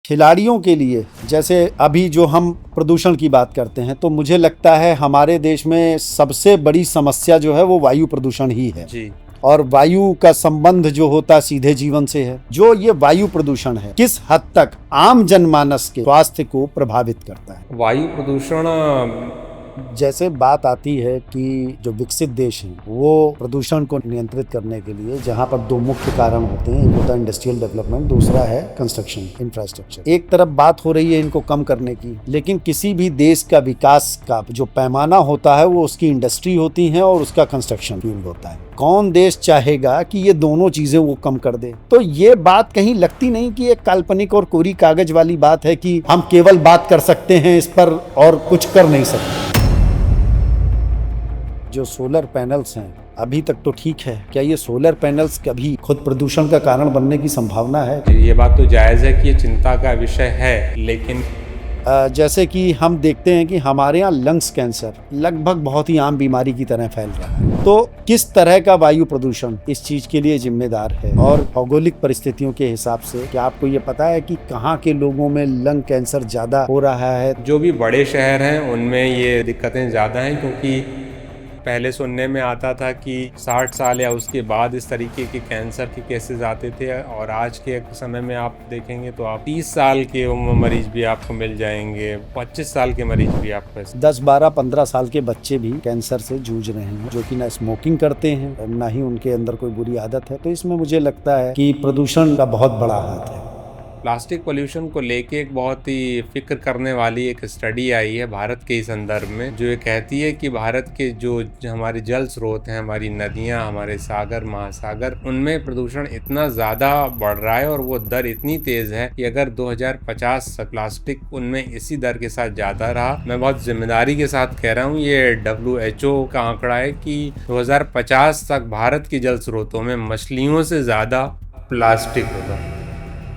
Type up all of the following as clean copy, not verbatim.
खिलाड़ियों के लिए जैसे अभी जो हम प्रदूषण की बात करते हैं तो मुझे लगता है हमारे देश में सबसे बड़ी समस्या जो है वो वायु प्रदूषण ही है जी। और वायु का संबंध जो होता सीधे जीवन से है। जो ये वायु प्रदूषण है किस हद तक आम जनमानस के स्वास्थ्य को प्रभावित करता है। वायु प्रदूषण जैसे बात आती है कि जो विकसित देश हैं वो प्रदूषण को नियंत्रित करने के लिए जहां पर दो मुख्य कारण होते हैं, एक होता है इंडस्ट्रियल डेवलपमेंट, दूसरा है कंस्ट्रक्शन इंफ्रास्ट्रक्चर। एक तरफ बात हो रही है इनको कम करने की, लेकिन किसी भी देश का विकास का जो पैमाना होता है वो उसकी इंडस्ट्री होती है और उसका कंस्ट्रक्शन फील्ड होता है। कौन देश चाहेगा कि ये दोनों चीजें वो कम कर दे। तो ये बात कहीं लगती नहीं कि एक काल्पनिक और कोरी कागज वाली बात है कि हम केवल बात कर सकते हैं इस पर और कुछ कर नहीं सकते। जो सोलर पैनल्स हैं अभी तक तो ठीक है, क्या ये सोलर पैनल्स कभी खुद प्रदूषण का कारण बनने की संभावना है? ये बात तो जायज़ है कि ये चिंता का विषय है, लेकिन जैसे कि हम देखते हैं कि हमारे यहाँ लंग्स कैंसर लगभग बहुत ही आम बीमारी की तरह फैल रहा है। तो किस तरह का वायु प्रदूषण इस चीज के लिए जिम्मेदार है और भौगोलिक परिस्थितियों के हिसाब से क्या आपको ये पता है कि कहाँ के लोगों में लंग कैंसर ज्यादा हो रहा है? जो भी बड़े शहर हैं उनमें ये दिक्कतें ज़्यादा हैं, क्योंकि पहले सुनने में आता था कि 60 साल या उसके बाद इस तरीके के कैंसर के केसेस आते थे, और आज के समय में आप देखेंगे तो आप 30 साल के मरीज भी आपको मिल जाएंगे, 25 साल के मरीज भी आपको 10, 12, 15 साल के बच्चे भी कैंसर से जूझ रहे हैं, जो कि ना स्मोकिंग करते हैं ना ही उनके अंदर कोई बुरी आदत है। तो इसमें मुझे लगता है कि प्रदूषण का बहुत बड़ा हाथ है। प्लास्टिक पोल्यूशन को लेके एक बहुत ही फिक्र करने वाली एक स्टडी आई है भारत के ही संदर्भ में, जो ये कहती है कि भारत के जो हमारे जल स्रोत हैं, हमारी नदियां, हमारे सागर महासागर, उनमें प्रदूषण इतना ज़्यादा बढ़ रहा है और वो दर इतनी तेज़ है कि अगर 2050 तक प्लास्टिक उनमें इसी दर के साथ ज़्यादा रहा, मैं बहुत जिम्मेदारी के साथ कह रहा हूँ, ये WHO का आंकड़ा है कि 2050 तक भारत के जल स्रोतों में मछलियों से ज़्यादा प्लास्टिक होगा।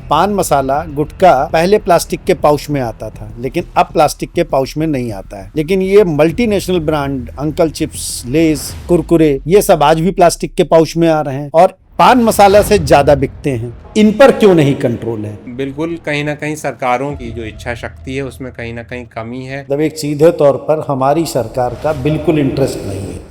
पान मसाला, गुटखा पहले प्लास्टिक के पाउच में आता था, लेकिन अब प्लास्टिक के पाउच में नहीं आता है। लेकिन ये मल्टीनेशनल ब्रांड अंकल चिप्स, लेज, कुरकुरे, ये सब आज भी प्लास्टिक के पाउच में आ रहे हैं और पान मसाला से ज्यादा बिकते हैं। इन पर क्यों नहीं कंट्रोल है? बिल्कुल, कहीं ना कहीं सरकारों की जो इच्छा शक्ति है उसमें कहीं ना कहीं कमी है। मतलब एक सीधे तौर पर हमारी सरकार का बिल्कुल इंटरेस्ट नहीं है।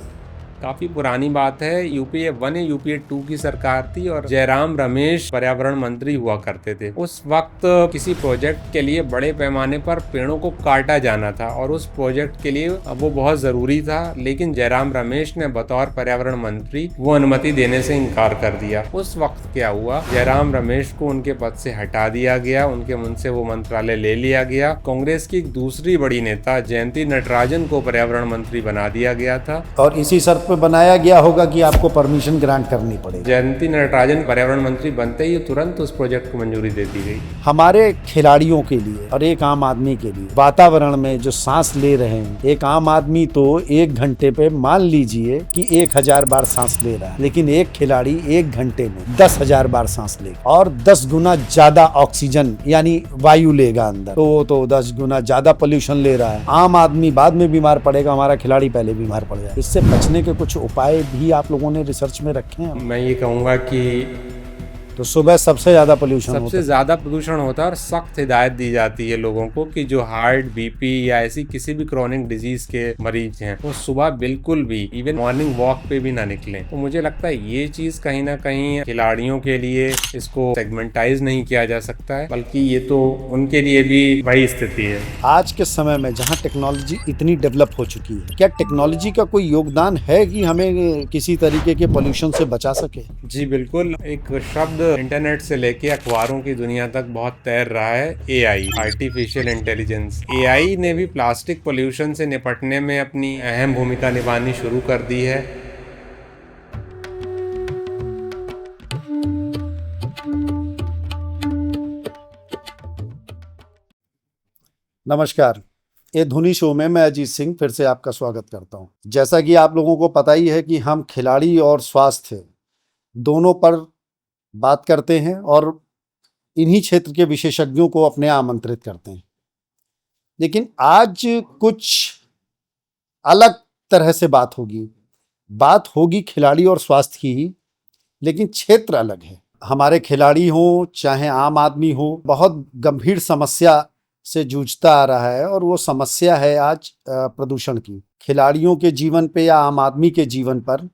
काफी पुरानी बात है, UPA 1 या UPA 2 की सरकार थी और जयराम रमेश पर्यावरण मंत्री हुआ करते थे। उस वक्त किसी प्रोजेक्ट के लिए बड़े पैमाने पर पेड़ों को काटा जाना था और उस प्रोजेक्ट के लिए वो बहुत जरूरी था, लेकिन जयराम रमेश ने बतौर पर्यावरण मंत्री वो अनुमति देने से इनकार कर दिया। उस वक्त क्या हुआ, जयराम रमेश को उनके पद से हटा दिया गया, उनके मुंह से वो मंत्रालय ले लिया गया। कांग्रेस की एक दूसरी बड़ी नेता जयंती नटराजन को पर्यावरण मंत्री बना दिया गया था और इसी शर्त पे बनाया गया होगा कि आपको परमिशन ग्रांट करनी पड़ेगी। जयंती नटराजन पर्यावरण मंत्री बनते ही तुरंत उस प्रोजेक्ट को मंजूरी दे दी गई। हमारे खिलाड़ियों के लिए और एक आम आदमी के लिए वातावरण में जो सांस ले रहे हैं, एक आम आदमी तो 1 घंटे पे मान लीजिए कि 1000 बार सांस ले रहा है, लेकिन एक खिलाड़ी 1 घंटे में 10,000 बार सांस लेगा और 10 गुना ज्यादा ऑक्सीजन यानी वायु लेगा अंदर, तो वो तो 10 गुना ज्यादा पोल्यूशन ले रहा है। आम आदमी बाद में बीमार पड़ेगा, हमारा खिलाड़ी पहले बीमार पड़ जाए। इससे बचने के कुछ उपाय भी आप लोगों ने रिसर्च में रखे हैं? मैं ये कहूँगा कि तो सुबह सबसे ज्यादा पोल्यूशन सबसे ज़्यादा प्रदूषण होता है और सख्त हिदायत दी जाती है लोगों को कि जो हार्ट, BP या ऐसी किसी भी क्रॉनिक डिजीज के मरीज हैं वो सुबह बिल्कुल भी इवन मॉर्निंग वॉक पे भी ना निकलें। तो मुझे लगता है ये चीज़ कहीं ना कहीं खिलाड़ियों के लिए इसको सेगमेंटाइज नहीं किया जा सकता है, बल्कि ये तो उनके लिए भी वही स्थिति है। आज के समय में जहाँ टेक्नोलॉजी इतनी डेवलप हो चुकी है, क्या टेक्नोलॉजी का कोई योगदान है कि हमें किसी तरीके के पोल्यूशन से बचा सके? जी बिल्कुल, एक शब्द इंटरनेट से लेके अखबारों की दुनिया तक बहुत तैर रहा है, AI, आर्टिफिशियल इंटेलिजेंस। AI ने भी प्लास्टिक पोल्यूशन से निपटने में अपनी अहम भूमिका निभानी शुरू कर दी है। नमस्कार, ये धुनी शो में मैं अजीत सिंह फिर से आपका स्वागत करता हूं। जैसा कि आप लोगों को पता ही है कि हम खिलाड़ी और स्वास्थ्य दोनों पर बात करते हैं और इन्हीं क्षेत्र के विशेषज्ञों को अपने आमंत्रित करते हैं। लेकिन आज कुछ अलग तरह से बात होगी खिलाड़ी और स्वास्थ्य की ही, लेकिन क्षेत्र अलग है। हमारे खिलाड़ी हों चाहे आम आदमी हो, बहुत गंभीर समस्या से जूझता आ रहा है और वो समस्या है आज प्रदूषण की। खिलाड़ियों के जीवन पे या आम आदमी के जीवन पर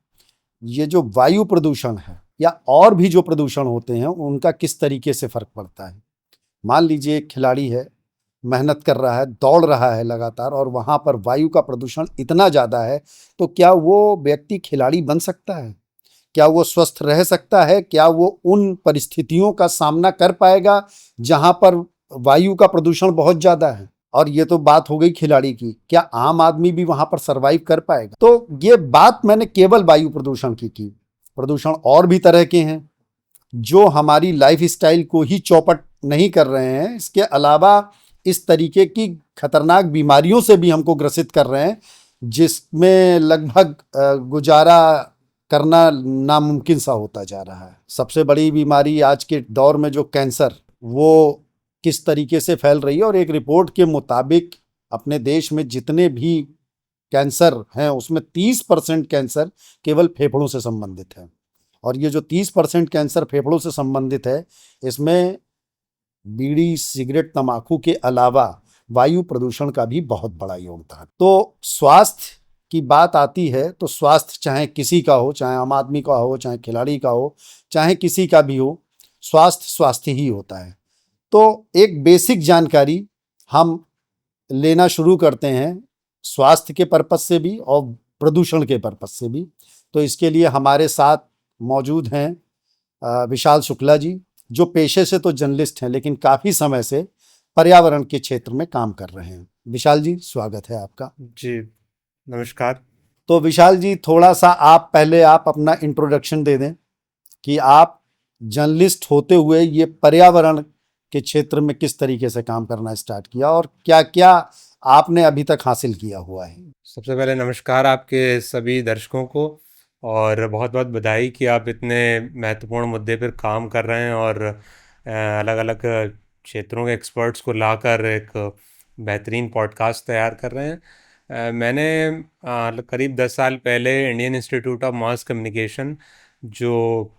ये जो वायु प्रदूषण है या और भी जो प्रदूषण होते हैं उनका किस तरीके से फर्क पड़ता है। मान लीजिए एक खिलाड़ी है, मेहनत कर रहा है, दौड़ रहा है लगातार और वहाँ पर वायु का प्रदूषण इतना ज़्यादा है, तो क्या वो व्यक्ति खिलाड़ी बन सकता है? क्या वो स्वस्थ रह सकता है? क्या वो उन परिस्थितियों का सामना कर पाएगा जहाँ पर वायु का प्रदूषण बहुत ज़्यादा है? और ये तो बात हो गई खिलाड़ी की, क्या आम आदमी भी वहाँ पर सर्वाइव कर पाएगा? तो ये बात मैंने केवल वायु प्रदूषण की। प्रदूषण और भी तरह के हैं जो हमारी लाइफ स्टाइल को ही चौपट नहीं कर रहे हैं, इसके अलावा इस तरीके की खतरनाक बीमारियों से भी हमको ग्रसित कर रहे हैं जिसमें लगभग गुजारा करना नामुमकिन सा होता जा रहा है। सबसे बड़ी बीमारी आज के दौर में जो कैंसर, वो किस तरीके से फैल रही है और एक रिपोर्ट के मुताबिक अपने देश में जितने भी कैंसर हैं उसमें 30% कैंसर केवल फेफड़ों से संबंधित है। और ये जो 30% कैंसर फेफड़ों से संबंधित है, इसमें बीड़ी, सिगरेट, तंबाकू के अलावा वायु प्रदूषण का भी बहुत बड़ा योगदान। तो स्वास्थ्य की बात आती है तो स्वास्थ्य चाहे किसी का हो, चाहे आम आदमी का हो, चाहे खिलाड़ी का हो, चाहे किसी का भी हो, स्वास्थ्य स्वास्थ्य ही होता है। तो एक बेसिक जानकारी हम लेना शुरू करते हैं स्वास्थ्य के पर्पज से भी और प्रदूषण के पर्पज से भी। तो इसके लिए हमारे साथ मौजूद हैं विशाल शुक्ला जी, जो पेशे से तो जर्नलिस्ट हैं लेकिन काफ़ी समय से पर्यावरण के क्षेत्र में काम कर रहे हैं। विशाल जी, स्वागत है आपका। जी नमस्कार। तो विशाल जी, थोड़ा सा पहले आप अपना इंट्रोडक्शन दे दें कि आप जर्नलिस्ट होते हुए ये पर्यावरण के क्षेत्र में किस तरीके से काम करना स्टार्ट किया और क्या क्या आपने अभी तक हासिल किया हुआ है। सबसे पहले नमस्कार आपके सभी दर्शकों को और बहुत बहुत बधाई कि आप इतने महत्वपूर्ण मुद्दे पर काम कर रहे हैं और अलग अलग क्षेत्रों के एक्सपर्ट्स को लाकर एक बेहतरीन पॉडकास्ट तैयार कर रहे हैं। मैंने करीब 10 साल पहले Indian institute of mass communication, जो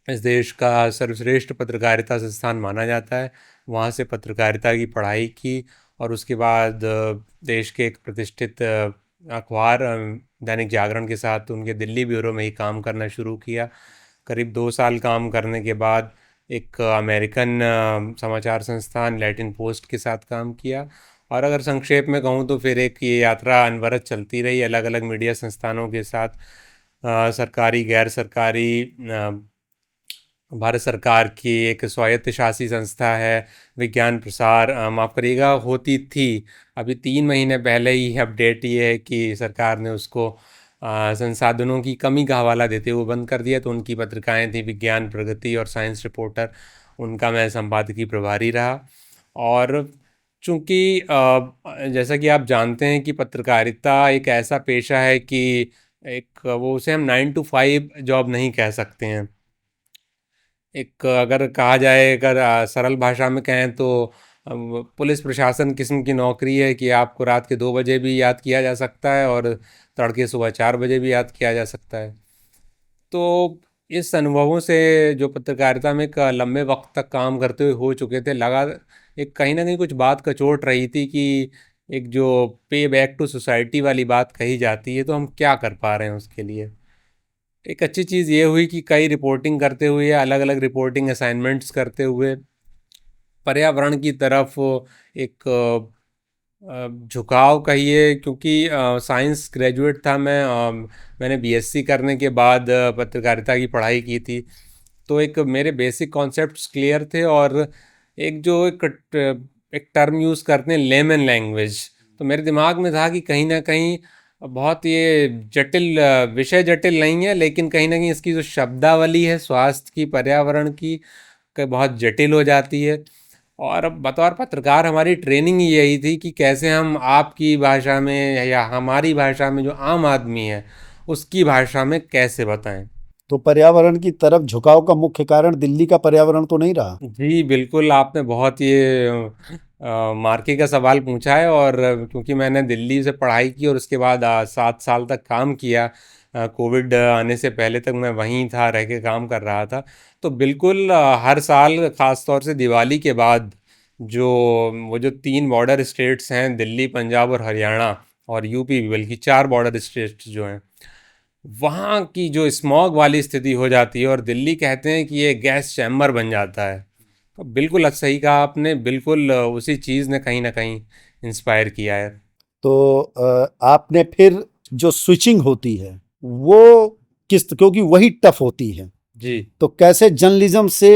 इस देश का सर्वश्रेष्ठ पत्रकारिता संस्थान माना जाता है, वहाँ से पत्रकारिता की पढ़ाई की और उसके बाद देश के एक प्रतिष्ठित अखबार दैनिक जागरण के साथ उनके दिल्ली ब्यूरो में ही काम करना शुरू किया। करीब 2 साल काम करने के बाद एक अमेरिकन समाचार संस्थान लैटिन पोस्ट के साथ काम किया और अगर संक्षेप में कहूँ तो फिर एक ये यात्रा अनवरत चलती रही अलग अलग मीडिया संस्थानों के साथ। सरकारी, गैर सरकारी, भारत सरकार की एक स्वायत्त शासी संस्था है विज्ञान प्रसार, माफ़ करिएगा, होती थी। अभी 3 महीने पहले ही अपडेट ये है कि सरकार ने उसको संसाधनों की कमी का हवाला देते हुए बंद कर दिया। तो उनकी पत्रिकाएं थी विज्ञान प्रगति और साइंस रिपोर्टर, उनका मैं संपादकीय प्रभारी रहा। और चूँकि जैसा कि आप जानते हैं कि पत्रकारिता एक ऐसा पेशा है कि एक वो उसे हम 9 to 5 जॉब नहीं कह सकते हैं। एक अगर कहा जाए, अगर सरल भाषा में कहें तो पुलिस प्रशासन किस्म की नौकरी है कि आपको रात के 2 बजे भी याद किया जा सकता है और तड़के सुबह 4 बजे भी याद किया जा सकता है। तो इस अनुभवों से जो पत्रकारिता में एक लंबे वक्त तक काम करते हुए हो चुके थे, लगा एक कहीं ना कहीं कुछ बात कचोट रही थी कि एक जो पे बैक टू सोसाइटी वाली बात कही जाती है, तो हम क्या कर पा रहे हैं उसके लिए। एक अच्छी चीज़ ये हुई कि कई रिपोर्टिंग करते हुए, अलग अलग रिपोर्टिंग असाइनमेंट्स करते हुए पर्यावरण की तरफ एक झुकाव कहिए, क्योंकि साइंस ग्रेजुएट था मैं। मैंने बीएससी करने के बाद पत्रकारिता की पढ़ाई की थी, तो एक मेरे बेसिक कॉन्सेप्ट्स क्लियर थे और एक जो एक टर्म यूज़ करते हैं लेमन लैंग्वेज, तो मेरे दिमाग में था कि कहीं ना कहीं बहुत ये जटिल विषय जटिल नहीं है, लेकिन कहीं ना कहीं इसकी जो शब्दावली है स्वास्थ्य की, पर्यावरण की, बहुत जटिल हो जाती है। और बतौर पत्रकार हमारी ट्रेनिंग ही यही थी कि कैसे हम आपकी भाषा में या हमारी भाषा में, जो आम आदमी है उसकी भाषा में कैसे बताएं। तो पर्यावरण की तरफ झुकाव का मुख्य कारण दिल्ली का पर्यावरण तो नहीं रहा? जी बिल्कुल, आपने बहुत ये मार्के का सवाल पूछा है। और क्योंकि मैंने दिल्ली से पढ़ाई की और उसके बाद 7 साल तक काम किया, कोविड आने से पहले तक मैं वहीं था, रह के काम कर रहा था। तो बिल्कुल हर साल ख़ास तौर से दिवाली के बाद जो वो जो 3 बॉर्डर स्टेट्स हैं, दिल्ली, पंजाब और हरियाणा और यूपी भी, बल्कि 4 बॉर्डर स्टेट्स जो हैं, वहाँ की जो स्मॉग वाली स्थिति हो जाती है और दिल्ली कहते हैं कि ये गैस चैम्बर बन जाता है। तो बिल्कुल सही कहा आपने, बिल्कुल उसी चीज़ ने कहीं ना कहीं इंस्पायर किया है। तो आपने फिर जो स्विचिंग होती है वो क्योंकि वही टफ होती है, जी तो कैसे जर्नलिज्म से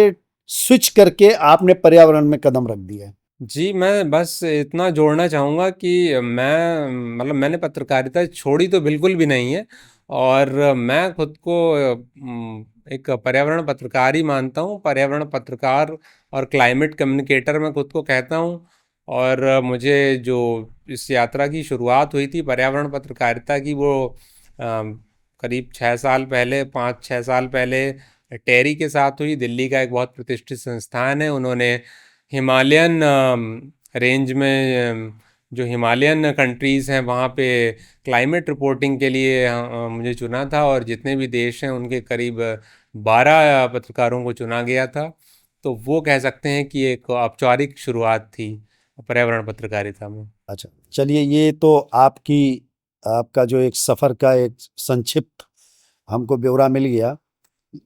स्विच करके आपने पर्यावरण में कदम रख दिया है? जी, मैं बस इतना जोड़ना चाहूँगा कि मैंने पत्रकारिता छोड़ी तो बिल्कुल भी नहीं है। और मैं खुद को एक पर्यावरण पत्रकार ही मानता हूँ, पर्यावरण पत्रकार और क्लाइमेट कम्युनिकेटर मैं खुद को कहता हूँ। और मुझे जो इस यात्रा की शुरुआत हुई थी पर्यावरण पत्रकारिता की, वो करीब 6 साल पहले, 5-6 साल पहले टेरी के साथ हुई। दिल्ली का एक बहुत प्रतिष्ठित संस्थान है, उन्होंने हिमालयन रेंज में जो हिमालयन कंट्रीज़ हैं वहाँ पे क्लाइमेट रिपोर्टिंग के लिए मुझे चुना था। और जितने भी देश हैं उनके करीब 12 पत्रकारों को चुना गया था। तो वो कह सकते हैं कि एक औपचारिक शुरुआत थी पर्यावरण पत्रकारिता में। अच्छा, चलिए, ये तो आपका जो एक सफ़र का एक संक्षिप्त हमको ब्यौरा मिल गया।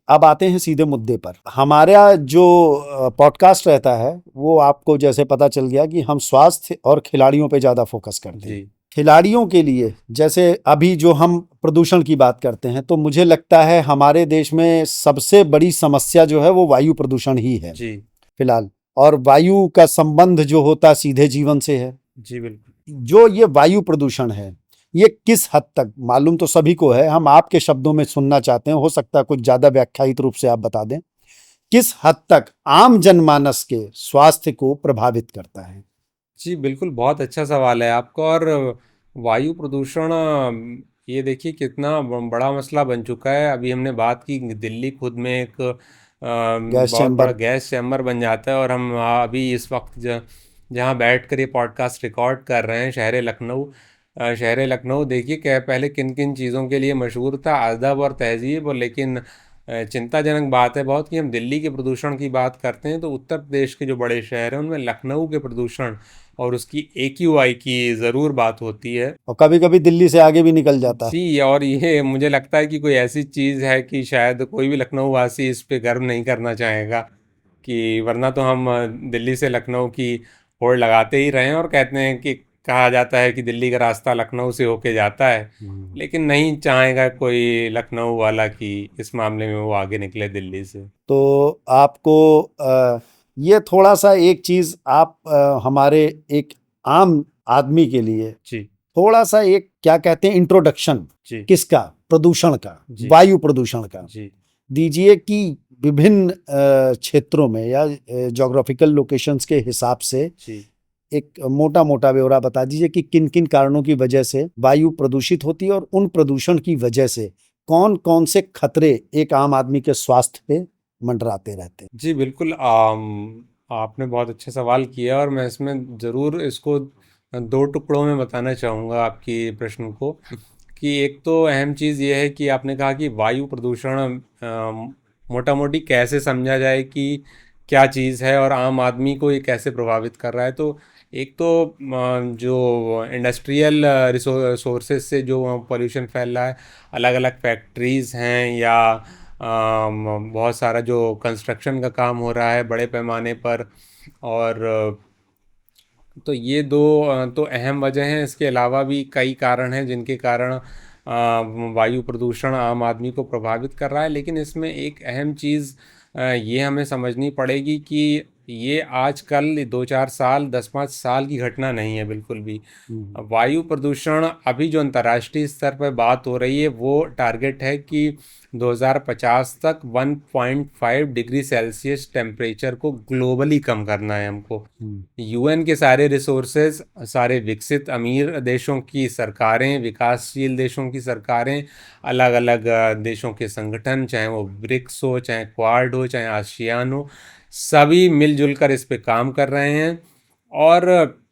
अब आते हैं सीधे मुद्दे पर। हमारा जो पॉडकास्ट रहता है वो आपको जैसे पता चल गया कि हम स्वास्थ्य और खिलाड़ियों पे ज़्यादा फोकस करते हैं। जी खिलाड़ियों के लिए जैसे अभी जो हम प्रदूषण की बात करते हैं, तो मुझे लगता है हमारे देश में सबसे बड़ी समस्या जो है वो वायु प्रदूषण ही है जी फिलहाल। और वायु का संबंध जो होता सीधे जीवन से है। जी बिल्कुल। जो ये वायु प्रदूषण है, ये किस हद तक, मालूम तो सभी को है, हम आपके शब्दों में सुनना चाहते हैं, हो सकता है कुछ ज्यादा व्याख्यायित रूप से आप बता दें, किस हद तक आम जनमानस के स्वास्थ्य को प्रभावित करता है? जी बिल्कुल, बहुत अच्छा सवाल है आपका। और वायु प्रदूषण ये देखिए कितना बड़ा मसला बन चुका है। अभी हमने बात की दिल्ली खुद में एक गैस बहुत बड़ा चैम्बर। गैस चैम्बर बन जाता है। और हम अभी इस वक्त जहाँ बैठ कर ये पॉडकास्ट रिकॉर्ड कर रहे हैं, शहर लखनऊ देखिए क्या पहले किन किन चीज़ों के लिए मशहूर था, अदब और तहजीब। और लेकिन चिंताजनक बात है बहुत कि हम दिल्ली के प्रदूषण की बात करते हैं तो उत्तर प्रदेश के जो बड़े शहर हैं उनमें लखनऊ के प्रदूषण और उसकी AQI की ज़रूर बात होती है। और कभी कभी दिल्ली से आगे भी निकल जाता है। जी, और ये मुझे लगता है कि कोई ऐसी चीज़ है कि शायद कोई भी लखनऊ वासी इस पे गर्व नहीं करना चाहेगा, कि वरना तो हम दिल्ली से लखनऊ की होड़ लगाते ही रहे हैं और कहते हैं कि कहा जाता है कि दिल्ली का रास्ता लखनऊ से होके जाता है। लेकिन नहीं चाहेगा कोई लखनऊ वाला कि इस मामले में वो आगे निकले दिल्ली से। तो आपको ये थोड़ा सा एक चीज आप हमारे एक आम आदमी के लिए जी थोड़ा सा एक क्या कहते हैं इंट्रोडक्शन, जी किसका, प्रदूषण का, जी वायु प्रदूषण का जी दीजिए कि विभिन्न क्षेत्रों में या ज्योग्राफिकल लोकेशंस के हिसाब से जी एक मोटा मोटा ब्यौरा बता दीजिए कि किन किन कारणों की वजह से वायु प्रदूषित होती है और उन प्रदूषण की वजह से कौन कौन से खतरे एक आम आदमी के स्वास्थ्य पे मंडराते रहते हैं। जी बिल्कुल। आपने बहुत अच्छा सवाल किया और मैं इसमें ज़रूर इसको 2 टुकड़ों में बताना चाहूँगा आपकी प्रश्न को। कि एक तो अहम चीज़ ये है कि आपने कहा कि वायु प्रदूषण मोटा मोटी कैसे समझा जाए कि क्या चीज़ है और आम आदमी को ये कैसे प्रभावित कर रहा है। तो एक तो जो इंडस्ट्रियल सोर्सेज से जो पोल्यूशन फैल रहा है, अलग अलग फैक्ट्रीज़ हैं या बहुत सारा जो कंस्ट्रक्शन का काम हो रहा है बड़े पैमाने पर। और तो ये दो तो अहम वजह हैं। इसके अलावा भी कई कारण हैं जिनके कारण वायु प्रदूषण आम आदमी को प्रभावित कर रहा है। लेकिन इसमें एक अहम चीज़ ये हमें समझनी पड़ेगी कि ये आजकल 2-4 साल 10-5 साल की घटना नहीं है बिल्कुल भी। वायु प्रदूषण अभी जो अंतर्राष्ट्रीय स्तर पर बात हो रही है वो टारगेट है कि 2050 तक 1.5 डिग्री सेल्सियस टेम्परेचर को ग्लोबली कम करना है हमको। UN के सारे रिसोर्सेज, सारे विकसित अमीर देशों की सरकारें, विकासशील देशों की सरकारें, अलग अलग देशों के संगठन, चाहे वो ब्रिक्स हो, चाहे क्वाड हो, चाहे आसियान हो, सभी मिलजुल कर इस पे काम कर रहे हैं। और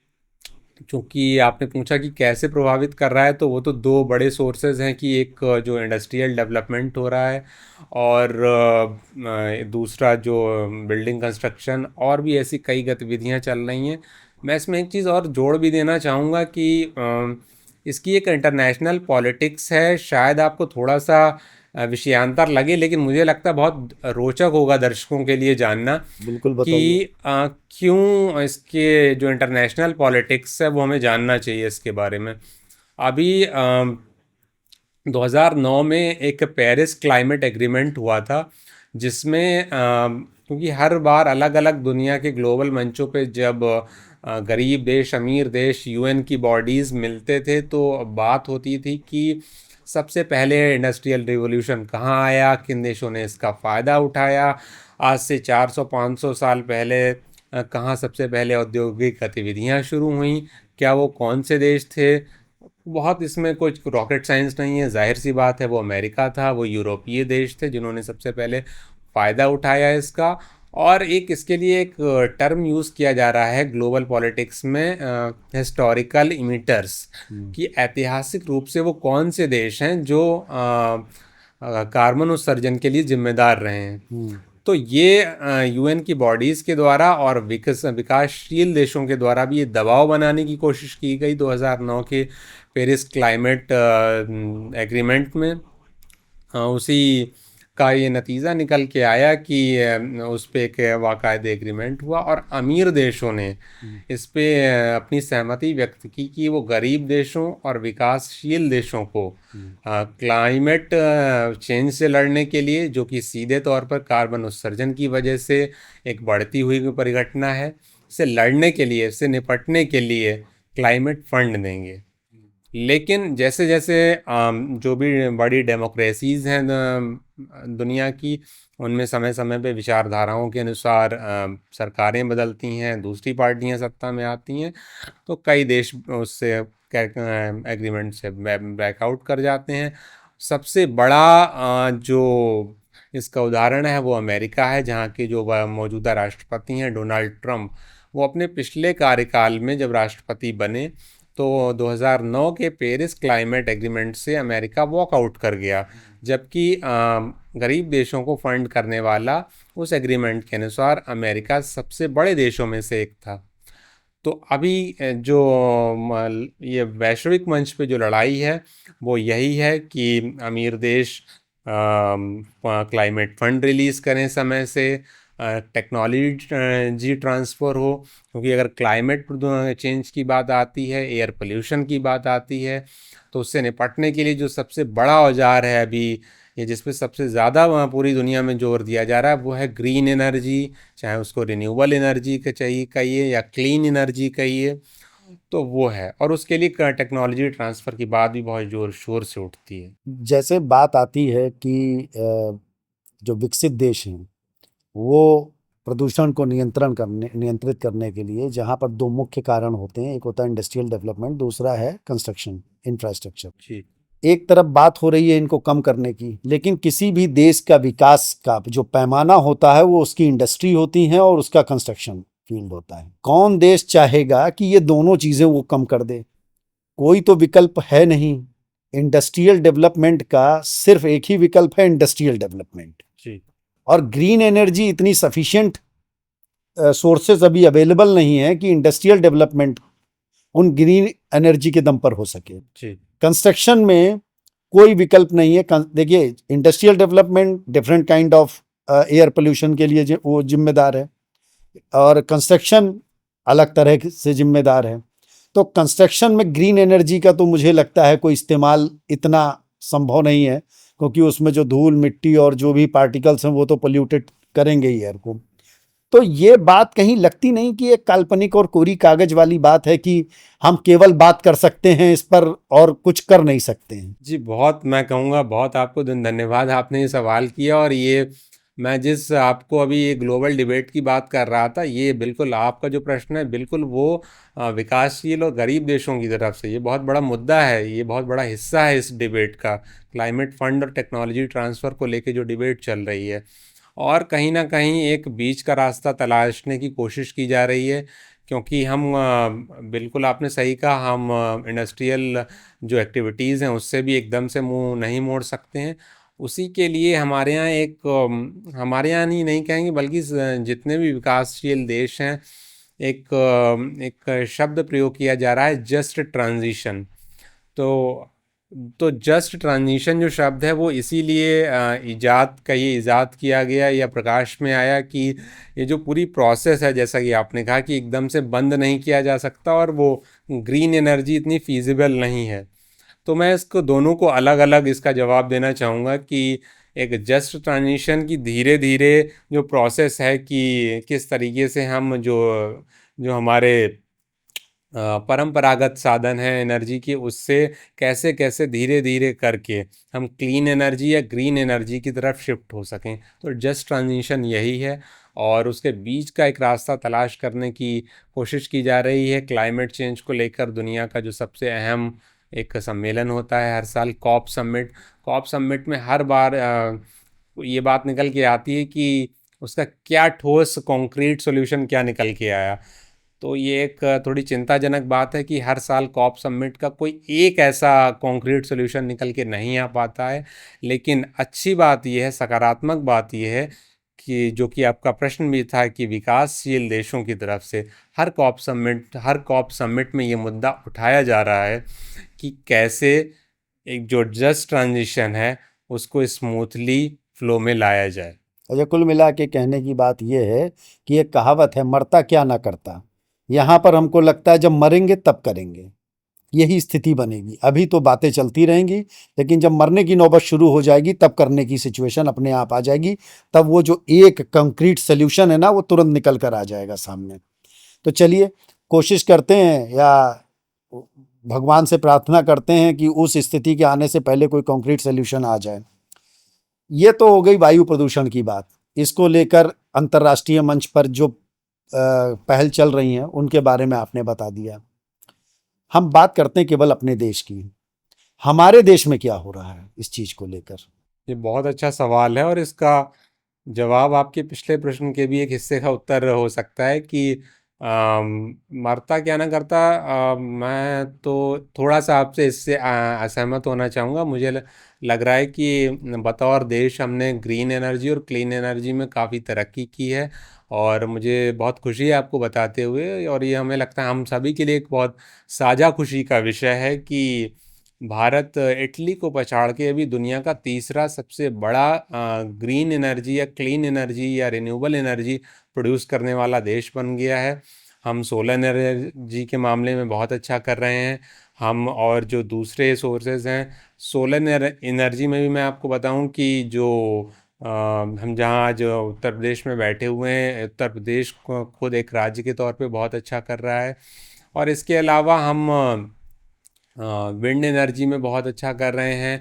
चूँकि आपने पूछा कि कैसे प्रभावित कर रहा है, तो वो तो दो बड़े सोर्सेज हैं कि एक जो इंडस्ट्रियल डेवलपमेंट हो रहा है और दूसरा जो बिल्डिंग कंस्ट्रक्शन, और भी ऐसी कई गतिविधियां चल रही हैं। मैं इसमें एक चीज़ और जोड़ भी देना चाहूँगा कि इसकी एक इंटरनेशनल पॉलिटिक्स है। शायद आपको थोड़ा सा विषयांतर लगे, लेकिन मुझे लगता है बहुत रोचक होगा दर्शकों के लिए जानना बिल्कुल कि बताइए। क्यों इसके जो इंटरनेशनल पॉलिटिक्स है वो हमें जानना चाहिए इसके बारे में। अभी 2009 में एक पेरिस क्लाइमेट एग्रीमेंट हुआ था, जिसमें क्योंकि हर बार अलग अलग दुनिया के ग्लोबल मंचों पे जब गरीब देश, अमीर देश, यूएन की बॉडीज़ मिलते थे, तो बात होती थी कि सबसे पहले इंडस्ट्रियल रिवॉल्यूशन कहाँ आया, किन देशों ने इसका फ़ायदा उठाया, आज से 400-500 साल पहले कहाँ सबसे पहले औद्योगिक गतिविधियाँ शुरू हुई, क्या वो कौन से देश थे। बहुत इसमें कुछ रॉकेट साइंस नहीं है, जाहिर सी बात है वो अमेरिका था, वो यूरोपीय देश थे जिन्होंने सबसे पहले फ़ायदा उठाया इसका। और एक इसके लिए एक टर्म यूज़ किया जा रहा है ग्लोबल पॉलिटिक्स में, हिस्टोरिकल इमिटर्स, कि ऐतिहासिक रूप से वो कौन से देश हैं जो कार्बन उत्सर्जन के लिए जिम्मेदार रहे हैं। तो ये यूएन की बॉडीज़ के द्वारा और विकासशील देशों के द्वारा भी ये दबाव बनाने की कोशिश की गई 2009 के पेरिस क्लाइमेट एग्रीमेंट में। उसी का ये नतीजा निकल के आया कि उस पे एक बाकायदे एग्रीमेंट हुआ और अमीर देशों ने इस पे अपनी सहमति व्यक्त की कि वो गरीब देशों और विकासशील देशों को क्लाइमेट चेंज से लड़ने के लिए, जो कि सीधे तौर पर कार्बन उत्सर्जन की वजह से एक बढ़ती हुई परिघटना है, से लड़ने के लिए, इससे निपटने के लिए क्लाइमेट फंड देंगे। लेकिन जैसे जैसे जो भी बड़ी डेमोक्रेसीज़ हैं दुनिया की, उनमें समय समय पे विचारधाराओं के अनुसार सरकारें बदलती हैं, दूसरी पार्टियां सत्ता में आती हैं, तो कई देश उससे एग्रीमेंट से बैकआउट कर जाते हैं। सबसे बड़ा जो इसका उदाहरण है वो अमेरिका है, जहाँ के जो मौजूदा राष्ट्रपति हैं डोनाल्ड ट्रंप, वो अपने पिछले कार्यकाल में जब राष्ट्रपति बने तो 2009 के पेरिस क्लाइमेट एग्रीमेंट से अमेरिका वॉकआउट कर गया, जबकि गरीब देशों को फंड करने वाला उस एग्रीमेंट के अनुसार अमेरिका सबसे बड़े देशों में से एक था। तो अभी जो ये वैश्विक मंच पे जो लड़ाई है वो यही है कि अमीर देश क्लाइमेट फंड रिलीज़ करें समय से, टेक्नोलॉजी ट्रांसफ़र हो, क्योंकि अगर क्लाइमेट चेंज की बात आती है, एयर पोल्यूशन की बात आती है, तो उससे निपटने के लिए जो सबसे बड़ा औजार है अभी, ये जिस पे सबसे ज़्यादा पूरी दुनिया में जोर दिया जा रहा है, वो है ग्रीन एनर्जी। चाहे उसको रिन्यूएबल एनर्जी का चाहिए कहिए या क्लीन एनर्जी कहिए, तो वो है। और उसके लिए टेक्नोलॉजी ट्रांसफ़र की बात भी बहुत ज़ोर शोर से उठती है। जैसे बात आती है कि जो विकसित देश हैं वो प्रदूषण को नियंत्रित करने के लिए, जहाँ पर दो मुख्य कारण होते हैं, एक होता है इंडस्ट्रियल डेवलपमेंट, दूसरा है कंस्ट्रक्शन इंफ्रास्ट्रक्चर। जी। एक तरफ बात हो रही है इनको कम करने की, लेकिन किसी भी देश का विकास का जो पैमाना होता है वो उसकी इंडस्ट्री होती है और उसका कंस्ट्रक्शन फील्ड होता है। कौन देश चाहेगा कि ये दोनों चीजें वो कम कर दे? कोई तो विकल्प है नहीं। इंडस्ट्रियल डेवलपमेंट का सिर्फ एक ही विकल्प है, इंडस्ट्रियल डेवलपमेंट। जी। और ग्रीन एनर्जी इतनी सफिशिएंट सोर्सेज अभी अवेलेबल नहीं है कि इंडस्ट्रियल डेवलपमेंट उन ग्रीन एनर्जी के दम पर हो सके। जी। कंस्ट्रक्शन में कोई विकल्प नहीं है। देखिए, industrial development different kind of air pollution के लिए वो जिम्मेदार है और कंस्ट्रक्शन अलग तरह से जिम्मेदार है। तो कंस्ट्रक्शन में ग्रीन एनर्जी का तो मुझे लगता है कोई इस्तेमाल इतना संभव नहीं है, क्योंकि उसमें जो धूल मिट्टी और जो भी पार्टिकल्स हैं वो तो पोल्यूटेड करेंगे ही एयर को। तो ये बात कहीं लगती नहीं कि एक काल्पनिक और कोरी कागज वाली बात है कि हम केवल बात कर सकते हैं इस पर और कुछ कर नहीं सकते हैं। जी, बहुत मैं कहूँगा बहुत आपको धन्यवाद, आपने ये सवाल किया। और ये मैं जिस आपको अभी ये ग्लोबल डिबेट की बात कर रहा था, ये बिल्कुल आपका जो प्रश्न है बिल्कुल वो विकासशील और गरीब देशों की तरफ से ये बहुत बड़ा मुद्दा है, ये बहुत बड़ा हिस्सा है इस डिबेट का, क्लाइमेट फंड और टेक्नोलॉजी ट्रांसफ़र को लेके जो डिबेट चल रही है। और कहीं ना कहीं एक बीच का रास्ता तलाशने की कोशिश की जा रही है क्योंकि हम बिल्कुल आपने सही कहा, हम इंडस्ट्रियल जो एक्टिविटीज़ हैं उससे भी एकदम से मुंह नहीं मोड़ सकते हैं। उसी के लिए हमारे यहाँ एक हमारे यहाँ नहीं कहेंगे बल्कि जितने भी विकासशील देश हैं, एक शब्द प्रयोग किया जा रहा है, जस्ट ट्रांजिशन। तो जस्ट ट्रांजिशन जो शब्द है वो इसीलिए इजाद किया गया या प्रकाश में आया कि ये जो पूरी प्रोसेस है, जैसा कि आपने कहा कि एकदम से बंद नहीं किया जा सकता और वो ग्रीन एनर्जी इतनी फीजिबल नहीं है। तो मैं इसको दोनों को अलग अलग इसका जवाब देना चाहूँगा कि एक जस्ट ट्रांजिशन की धीरे धीरे जो प्रोसेस है कि किस तरीके से हम जो जो हमारे परंपरागत साधन है एनर्जी की, उससे कैसे कैसे धीरे धीरे करके हम क्लीन एनर्जी या ग्रीन एनर्जी की तरफ शिफ्ट हो सकें। तो जस्ट ट्रांजिशन यही है और उसके बीच का एक रास्ता तलाश करने की कोशिश की जा रही है। क्लाइमेट चेंज को लेकर दुनिया का जो सबसे अहम एक सम्मेलन होता है हर साल, कॉप समिट में हर बार ये बात निकल के आती है कि उसका क्या ठोस कॉन्क्रीट सॉल्यूशन क्या निकल के आया। तो ये एक थोड़ी चिंताजनक बात है कि हर साल कॉप समिट का कोई एक ऐसा कॉन्क्रीट सॉल्यूशन निकल के नहीं आ पाता है। लेकिन अच्छी बात यह है, सकारात्मक बात यह है कि जो कि आपका प्रश्न भी था कि विकासशील देशों की तरफ से हर कॉप समिट में ये मुद्दा उठाया जा रहा है कि कैसे एक जो जस्ट ट्रांजिशन है उसको स्मूथली फ्लो में लाया जाए। अच्छा, कुल मिला के कहने की बात यह है कि एक कहावत है, मरता क्या ना करता। यहाँ पर हमको लगता है जब मरेंगे तब करेंगे, यही स्थिति बनेगी। अभी तो बातें चलती रहेंगी, लेकिन जब मरने की नौबत शुरू हो जाएगी तब करने की सिचुएशन अपने आप आ जाएगी। तब वो जो एक कंक्रीट सोल्यूशन है ना, वो तुरंत निकल कर आ जाएगा सामने। तो चलिए कोशिश करते हैं या भगवान से प्रार्थना करते हैं कि उस स्थिति के आने से पहले कोई कंक्रीट सोल्यूशन आ जाए। ये तो हो गई वायु प्रदूषण की बात। इसको लेकर अंतर्राष्ट्रीय मंच पर जो पहल चल रही हैं उनके बारे में आपने बता दिया। हम बात करते हैं केवल अपने देश की। हमारे देश में क्या हो रहा है इस चीज को लेकर? ये बहुत अच्छा सवाल है और इसका जवाब आपके पिछले प्रश्न के भी एक हिस्से का उत्तर हो सकता है कि मरता क्या ना करता। मैं तो थोड़ा सा आपसे इससे असहमत होना चाहूँगा। मुझे लग रहा है कि बतौर देश हमने ग्रीन एनर्जी और क्लीन एनर्जी में काफ़ी तरक्की की है और मुझे बहुत खुशी है आपको बताते हुए, और ये हमें लगता है हम सभी के लिए एक बहुत साझा खुशी का विषय है कि भारत इटली को पछाड़ के अभी दुनिया का तीसरा सबसे बड़ा ग्रीन एनर्जी या क्लीन एनर्जी या रिन्यूएबल एनर्जी प्रोड्यूस करने वाला देश बन गया है। हम सोलर एनर्जी के मामले में बहुत अच्छा कर रहे हैं। हम और जो दूसरे सोर्सेज हैं सोलर एनर्जी में भी मैं आपको बताऊं कि जो हम जहाँ जो उत्तर प्रदेश में बैठे हुए हैं, उत्तर प्रदेश खुद एक राज्य के तौर पे बहुत अच्छा कर रहा है। और इसके अलावा हम विंड एनर्जी में बहुत अच्छा कर रहे हैं।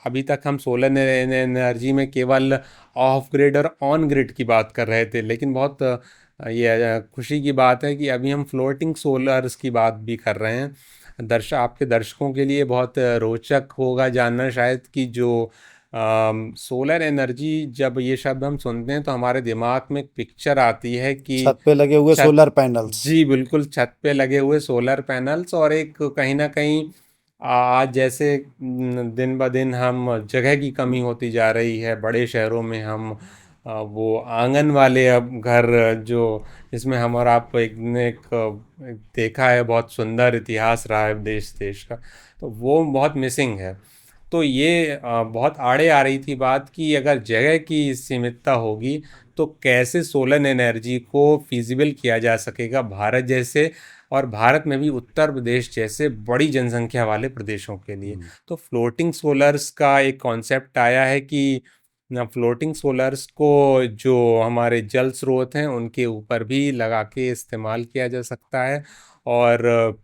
अभी तक हम सोलर एनर्जी में केवल ऑफ ग्रिड और ऑन ग्रिड की बात कर रहे थे, लेकिन बहुत ये खुशी की बात है कि अभी हम फ्लोटिंग सोलर्स की बात भी कर रहे हैं। आपके दर्शकों के लिए बहुत रोचक होगा जानना शायद कि जो सोलर एनर्जी, जब ये शब्द हम सुनते हैं तो हमारे दिमाग में एक पिक्चर आती है कि छत पे लगे हुए छत सोलर पैनल्स। जी बिल्कुल, छत पे लगे हुए सोलर पैनल्स, और एक कहीं ना कहीं आज जैसे दिन ब दिन हम जगह की कमी होती जा रही है बड़े शहरों में, हम वो आंगन वाले अब घर जो जिसमें हम और आप एक देखा है, बहुत सुंदर इतिहास रहा है देश देश का, तो वो बहुत मिसिंग है। तो ये बहुत आड़े आ रही थी बात कि अगर जगह की सीमितता होगी तो कैसे सोलर एनर्जी को फिजिबल किया जा सकेगा भारत जैसे, और भारत में भी उत्तर प्रदेश जैसे बड़ी जनसंख्या वाले प्रदेशों के लिए। तो फ्लोटिंग सोलर्स का एक कॉन्सेप्ट आया है कि फ्लोटिंग सोलर्स को जो हमारे जल स्रोत हैं उनके ऊपर भी लगा के इस्तेमाल किया जा सकता है। और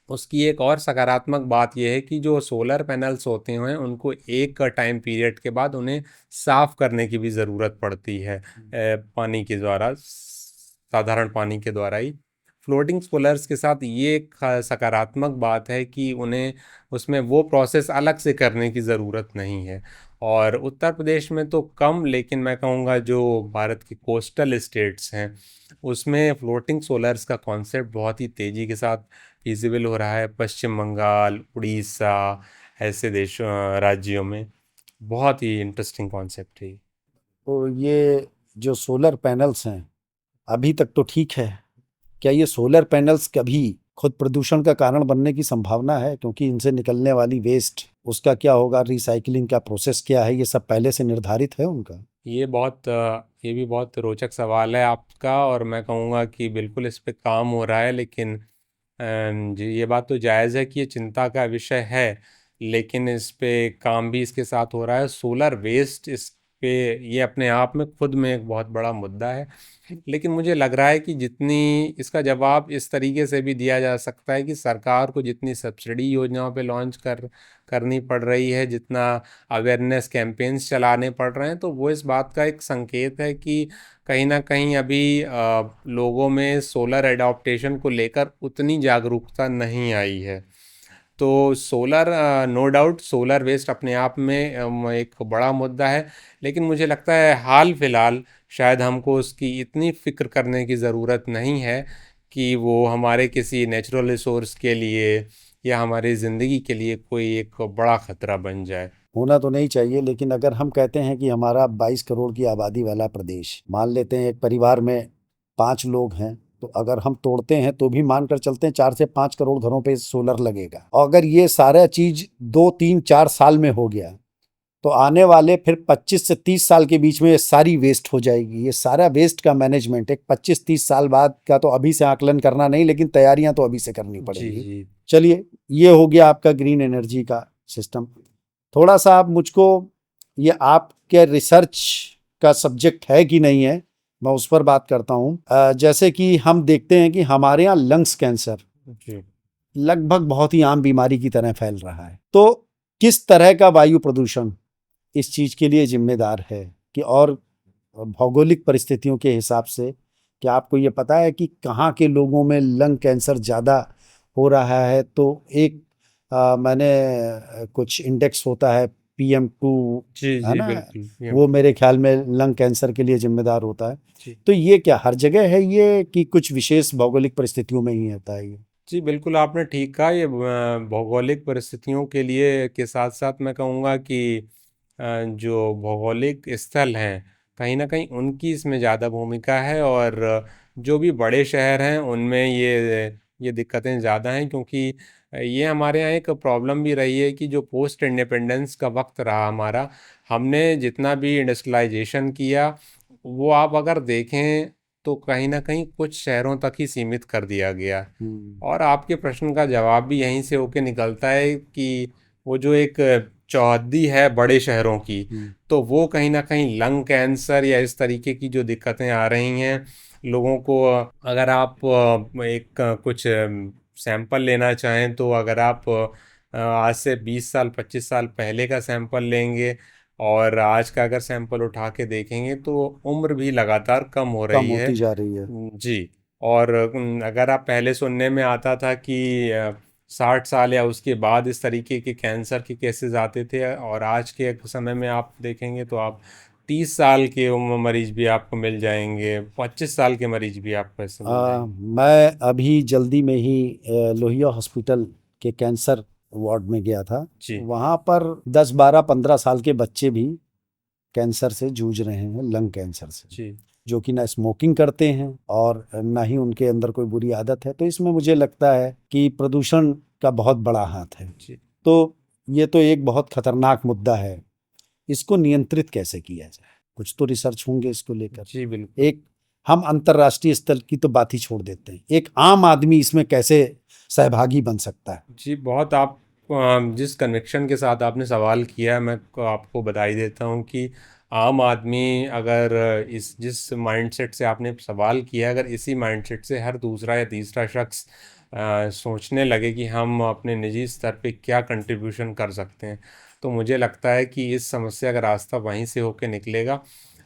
उसकी एक और सकारात्मक बात यह है कि जो सोलर पैनल्स होते हैं उनको एक टाइम पीरियड के बाद उन्हें साफ करने की भी ज़रूरत पड़ती है, पानी के द्वारा, साधारण पानी के द्वारा ही। फ्लोटिंग सोलर्स के साथ ये एक सकारात्मक बात है कि उन्हें उसमें वो प्रोसेस अलग से करने की ज़रूरत नहीं है। और उत्तर प्रदेश में तो कम, लेकिन मैं कहूँगा जो भारत के कोस्टल स्टेट्स हैं उसमें फ्लोटिंग सोलर्स का कॉन्सेप्ट बहुत ही तेज़ी के साथ फिजिबल हो रहा है। पश्चिम बंगाल, उड़ीसा, ऐसे देशों राज्यों में बहुत ही इंटरेस्टिंग कॉन्सेप्ट है। तो ये जो सोलर पैनल्स हैं अभी तक तो ठीक है, क्या ये सोलर पैनल्स कभी खुद प्रदूषण का कारण बनने की संभावना है? क्योंकि इनसे निकलने वाली वेस्ट, उसका क्या होगा, रिसाइकलिंग का प्रोसेस क्या है, ये सब पहले से निर्धारित है उनका? ये भी बहुत रोचक सवाल है आपका, और मैं कहूँगा कि बिल्कुल इस पे काम हो रहा है। लेकिन जी, ये बात तो जायज़ है कि ये चिंता का विषय है, लेकिन इस पे काम भी इसके साथ हो रहा है। सोलर वेस्ट इस पे ये अपने आप में खुद में एक बहुत बड़ा मुद्दा है। लेकिन मुझे लग रहा है कि जितनी इसका जवाब इस तरीके से भी दिया जा सकता है कि सरकार को जितनी सब्सिडी योजनाओं पे लॉन्च करनी पड़ रही है, जितना अवेयरनेस कैंपेन्स चलाने पड़ रहे हैं, तो वो इस बात का एक संकेत है कि कहीं ना कहीं अभी लोगों में सोलर एडॉप्टेशन को लेकर उतनी जागरूकता नहीं आई है। तो solar, no doubt solar waste अपने आप में एक बड़ा मुद्दा है, लेकिन मुझे लगता है हाल फिलहाल शायद हमको उसकी इतनी फिक्र करने की ज़रूरत नहीं है कि वो हमारे किसी नेचुरल रिसोर्स के लिए या हमारी ज़िंदगी के लिए कोई एक बड़ा ख़तरा बन जाए। होना तो नहीं चाहिए, लेकिन अगर हम कहते हैं कि हमारा 22 करोड़ की आबादी वाला प्रदेश, मान लेते हैं एक परिवार में 5 लोग हैं, तो अगर हम तोड़ते हैं तो भी मानकर चलते हैं 4 से 5 करोड़ घरों पे सोलर लगेगा। और अगर ये सारा चीज 2 3 4 साल में हो गया तो आने वाले फिर 25 से 30 साल के बीच में ये सारी वेस्ट हो जाएगी। ये सारा वेस्ट का मैनेजमेंट एक 25 30 साल बाद का तो अभी से आकलन करना नहीं, लेकिन तैयारियां तो अभी से करनी जी पड़ेंगी। जी। चलिए, ये हो गया आपका ग्रीन एनर्जी का सिस्टम। थोड़ा सा आप मुझको, ये आपके रिसर्च का सब्जेक्ट है कि नहीं है, मैं उस पर बात करता हूँ। जैसे कि हम देखते हैं कि हमारे यहाँ लंग्स कैंसर जी लगभग बहुत ही आम बीमारी की तरह फैल रहा है। तो किस तरह का वायु प्रदूषण इस चीज के लिए जिम्मेदार है कि, और भौगोलिक परिस्थितियों के हिसाब से क्या आपको ये पता है कि कहाँ के लोगों में लंग कैंसर ज़्यादा हो रहा है? तो एक कुछ इंडेक्स होता है PM2, जी है जी, ना, बिल्कुल वो मेरे ख्याल में लंग कैंसर के लिए जिम्मेदार होता है। जी तो ये क्या हर जगह है ये, कि कुछ विशेष भौगोलिक परिस्थितियों में ही होता है ये? जी, बिल्कुल आपने ठीक कहा। ये भौगोलिक परिस्थितियों के लिए के साथ साथ मैं कहूँगा कि जो भौगोलिक स्थल हैं कहीं ना कहीं उनकी इसमें ज़्यादा भूमिका है। और जो भी बड़े शहर हैं उनमें ये दिक्कतें ज़्यादा हैं, क्योंकि ये हमारे यहाँ एक प्रॉब्लम भी रही है कि जो पोस्ट इंडिपेंडेंस का वक्त रहा हमारा, हमने जितना भी इंडस्ट्रियलाइजेशन किया वो आप अगर देखें तो कहीं ना कहीं कुछ शहरों तक ही सीमित कर दिया गया। और आपके प्रश्न का जवाब भी यहीं से होके निकलता है कि वो जो एक चौहद्दी है बड़े शहरों की, तो वो कहीं ना कहीं लंग कैंसर या इस तरीके की जो दिक्कतें आ रही हैं लोगों को। अगर आप कुछ सैंपल लेना चाहें, तो अगर आप आज से 20 साल 25 साल पहले का सैंपल लेंगे और आज का अगर सैंपल उठा के देखेंगे, तो उम्र भी लगातार कम हो कम रही है। होती जा रही है। जी। और अगर आप पहले सुनने में आता था कि 60 साल या उसके बाद इस तरीके के कैंसर के केसेस आते थे, और आज के समय में आप देखेंगे तो आप 30 साल के मरीज भी आपको मिल जाएंगे, 25 साल के मरीज भी आपको ऐसे मिल जाएंगे। मैं अभी जल्दी में ही लोहिया हॉस्पिटल के कैंसर वार्ड में गया था। जी वहाँ पर 10 12 15 साल के बच्चे भी कैंसर से जूझ रहे हैं, लंग कैंसर से, जी जो कि ना स्मोकिंग करते हैं और ना ही उनके अंदर कोई बुरी आदत है। तो इसमें मुझे लगता है कि प्रदूषण का बहुत बड़ा हाथ है। जी तो ये तो एक बहुत खतरनाक मुद्दा है। इसको नियंत्रित कैसे किया जाए? कुछ तो रिसर्च होंगे इसको लेकर। जी, बिल्कुल। एक, हम अंतर्राष्ट्रीय स्तर की तो बात ही छोड़ देते हैं, एक आम आदमी इसमें कैसे सहभागी बन सकता है? जी, बहुत आप जिस कन्विक्शन के साथ आपने सवाल किया, मैं आपको बधाई देता हूँ कि आम आदमी अगर इस जिस माइंडसेट से आपने सवाल किया, अगर इसी माइंडसेट से हर दूसरा या तीसरा शख्स सोचने लगे कि हम अपने निजी स्तर पे क्या कंट्रीब्यूशन कर सकते हैं, तो मुझे लगता है कि इस समस्या का रास्ता वहीं से होके निकलेगा।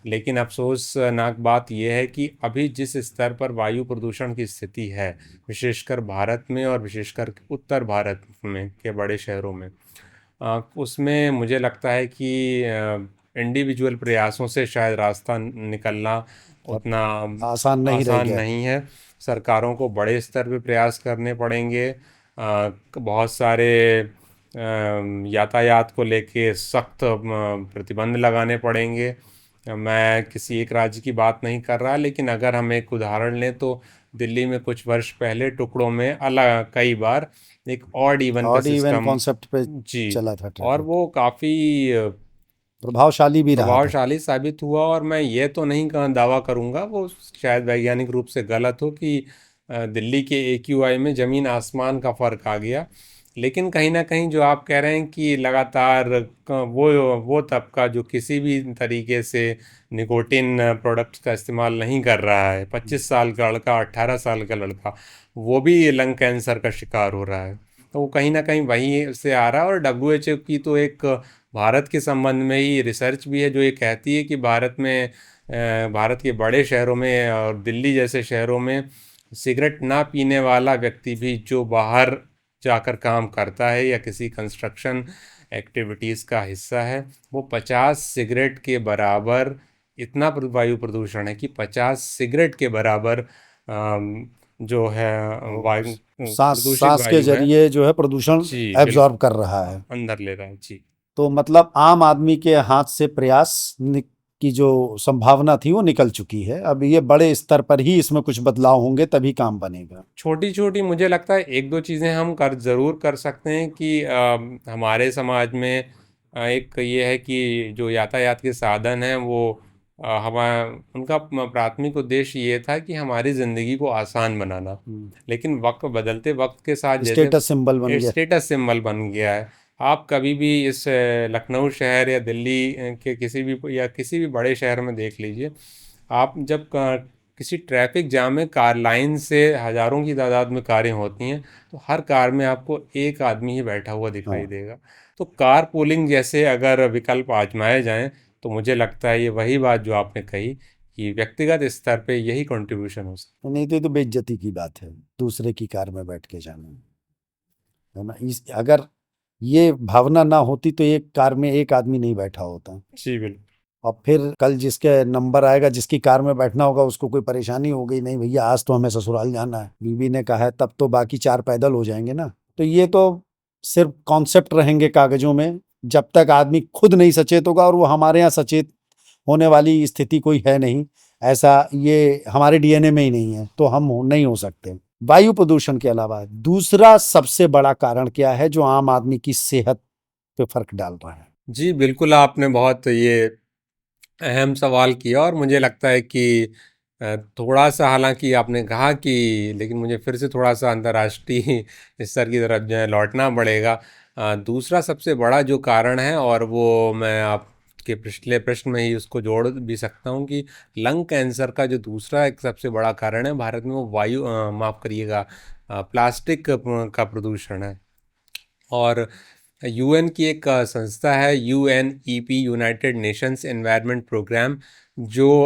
लेकिन अफसोसनाक बात यह है कि अभी जिस स्तर पर वायु प्रदूषण की स्थिति है, विशेषकर भारत में और विशेषकर उत्तर भारत में के बड़े शहरों में, उसमें मुझे लगता है कि इंडिविजुअल प्रयासों से शायद रास्ता निकलना उतना आसान नहीं रह आसान गया। नहीं है। सरकारों को बड़े स्तर पे प्रयास करने पड़ेंगे। बहुत सारे यातायात को लेके सख्त प्रतिबंध लगाने पड़ेंगे। मैं किसी एक राज्य की बात नहीं कर रहा, लेकिन अगर हम एक उदाहरण लें तो दिल्ली में कुछ वर्ष पहले टुकड़ों में अलग कई बार एक ऑड इवन का ऑड इवन सिस्टम, कॉन्सेप्ट पे जी, चला था और ट्रैफिक, वो काफ़ी प्रभावशाली भी रहा था। प्रभावशाली साबित हुआ। और मैं ये तो नहीं दावा करूंगा, वो शायद वैज्ञानिक रूप से गलत हो, कि दिल्ली के AQI में ज़मीन आसमान का फ़र्क आ गया। लेकिन कहीं ना कहीं जो आप कह रहे हैं कि लगातार वो तबका जो किसी भी तरीके से निकोटिन प्रोडक्ट्स का इस्तेमाल नहीं कर रहा है, 25 साल का लड़का, 18 साल का लड़का, वो भी लंग कैंसर का शिकार हो रहा है। तो वो कहीं ना कहीं वहीं से आ रहा है। और WHO की तो एक भारत के संबंध में ही रिसर्च भी है जो ये कहती है कि भारत के बड़े शहरों में और दिल्ली जैसे शहरों में सिगरेट ना पीने वाला व्यक्ति भी जो बाहर जाकर काम करता है या किसी कंस्ट्रक्शन एक्टिविटीज़ का हिस्सा है, वो 50 सिगरेट के बराबर, इतना वायु प्रदूषण है कि 50 सिगरेट के बराबर जो है वायु, सांस प्रदूषित सांस के वायु है। जरिए जो है प्रदूषण जी एब्जॉर्ब बिल्कुल, कर रहा है। अंदर ले रहा है जी। तो मतलब आम आदमी के हाथ से की जो संभावना थी वो निकल चुकी है। अब ये बड़े स्तर पर ही इसमें कुछ बदलाव होंगे तभी काम बनेगा। छोटी छोटी मुझे लगता है एक दो चीज़ें हम ज़रूर कर सकते हैं कि हमारे समाज में एक ये है कि जो यातायात के साधन हैं वो उनका प्राथमिक उद्देश्य ये था कि हमारी ज़िंदगी को आसान बनाना। लेकिन बदलते वक्त के साथ जैसे स्टेटस सिंबल बन गया। स्टेटस सिंबल बन गया है। आप कभी भी इस लखनऊ शहर या दिल्ली के किसी भी बड़े शहर में देख लीजिए, आप जब किसी ट्रैफिक जाम में कार लाइन से हज़ारों की तादाद में कारें होती हैं, तो हर कार में आपको एक आदमी ही बैठा हुआ दिखाई हाँ, देगा। तो कार पूलिंग जैसे अगर विकल्प आजमाए जाएं, तो मुझे लगता है ये वही बात जो आपने कही कि व्यक्तिगत स्तर पे यही कंट्रीब्यूशन हो सकता नहीं तो ये तो बेइज्जती की बात है दूसरे की कार में बैठ के जाना, है ना। अगर ये भावना ना होती तो एक कार में एक आदमी नहीं बैठा होता। है। जी बिल्कुल। और फिर कल जिसके नंबर आएगा, जिसकी कार में बैठना होगा, उसको कोई परेशानी हो गई, नहीं भैया आज तो हमें ससुराल जाना है, बीवी ने कहा है, तब तो बाकी 4 पैदल हो जाएंगे ना। तो ये तो सिर्फ कॉन्सेप्ट रहेंगे कागजों में, जब तक आदमी खुद नहीं सचेत होगा। और वो हमारे यहाँ सचेत होने वाली स्थिति कोई है नहीं, ऐसा ये हमारे डीएनए में ही नहीं है, तो हम नहीं हो सकते। वायु प्रदूषण के अलावा दूसरा सबसे बड़ा कारण क्या है जो आम आदमी की सेहत पे फर्क डाल रहा है? जी बिल्कुल, आपने बहुत ये अहम सवाल किया। और मुझे लगता है कि थोड़ा सा, हालांकि आपने कहा कि, लेकिन मुझे फिर से थोड़ा सा अंतर्राष्ट्रीय स्तर की तरफ जो है लौटना पड़ेगा। दूसरा सबसे बड़ा जो कारण है, और वो मैं आपके पिछले प्रश्न में ही उसको जोड़ भी सकता हूँ, कि लंग कैंसर का जो दूसरा एक सबसे बड़ा कारण है भारत में, वो माफ़ करिएगा, प्लास्टिक का प्रदूषण है। और UN की एक संस्था है, UNEP, United Nations Environment Programme, जो